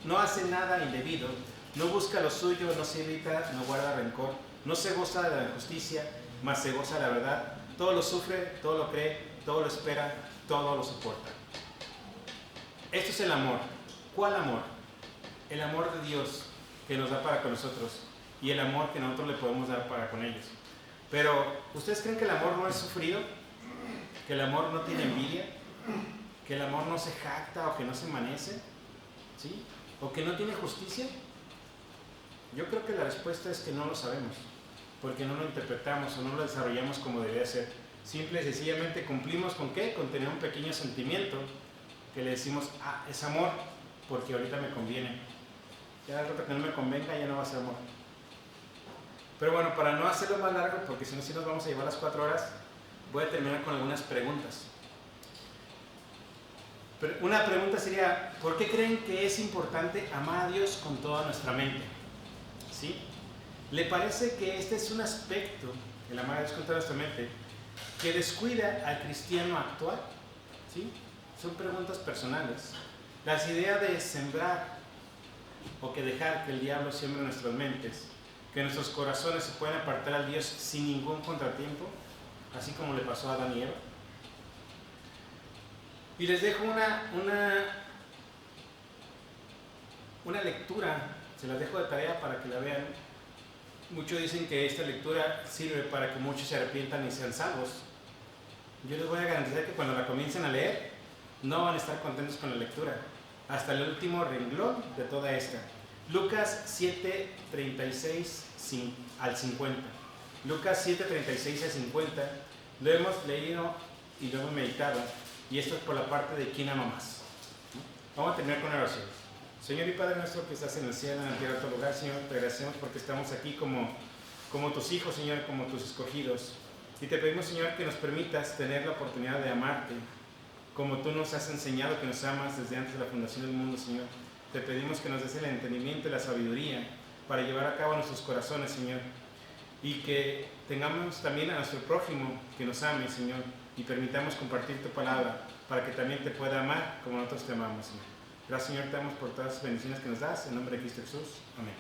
no hace nada indebido, no busca lo suyo, no se irrita, no guarda rencor, no se goza de la injusticia, mas se goza de la verdad. Todo lo sufre, todo lo cree, todo lo espera, todo lo soporta. Esto es el amor. ¿Cuál amor? El amor de Dios que nos da para con nosotros y el amor que nosotros le podemos dar para con ellos. Pero, ¿ustedes creen que el amor no es sufrido? ¿Que el amor no tiene envidia? ¿Que el amor no se jacta o que no se envanece? ¿Sí? ¿O que no tiene justicia? Yo creo que la respuesta es que no lo sabemos, porque no lo interpretamos o no lo desarrollamos como debería ser. Simple y sencillamente cumplimos ¿con qué? Con tener un pequeño sentimiento que le decimos, es amor, porque ahorita me conviene. Ya al rato que no me convenga ya no va a ser amor. Pero bueno, para no hacerlo más largo, porque si no, sí nos vamos a llevar las 4 horas, voy a terminar con algunas preguntas. Una pregunta sería, ¿por qué creen que es importante amar a Dios con toda nuestra mente? ¿Sí? ¿Le parece que este es un aspecto, el amar a Dios con toda nuestra mente, que descuida al cristiano actual? ¿Sí? Son preguntas personales. Las ideas de sembrar o que dejar que el diablo siembre nuestras mentes, que nuestros corazones se puedan apartar al Dios sin ningún contratiempo, así como le pasó a Adán y Eva. Y les dejo una lectura, se las dejo de tarea para que la vean. Muchos dicen que esta lectura sirve para que muchos se arrepientan y sean salvos. Yo les voy a garantizar que cuando la comiencen a leer, no van a estar contentos con la lectura, hasta el último renglón de toda esta. Lucas 7, 36 al 50. Lucas 7, 36 al 50. Lo hemos leído y lo hemos meditado, y esto es por la parte de quién ama más. Vamos a terminar con una oración. Señor y Padre nuestro que estás en el cielo, en la tierra, en todo lugar, Señor, te agradecemos porque estamos aquí como tus hijos, Señor, como tus escogidos. Y te pedimos, Señor, que nos permitas tener la oportunidad de amarte, como tú nos has enseñado que nos amas desde antes de la fundación del mundo, Señor. Te pedimos que nos des el entendimiento y la sabiduría para llevar a cabo nuestros corazones, Señor. Y que tengamos también a nuestro prójimo que nos ame, Señor, y permitamos compartir tu palabra para que también te pueda amar como nosotros te amamos, Señor. Gracias, Señor, te damos por todas las bendiciones que nos das. En nombre de Cristo Jesús. Amén.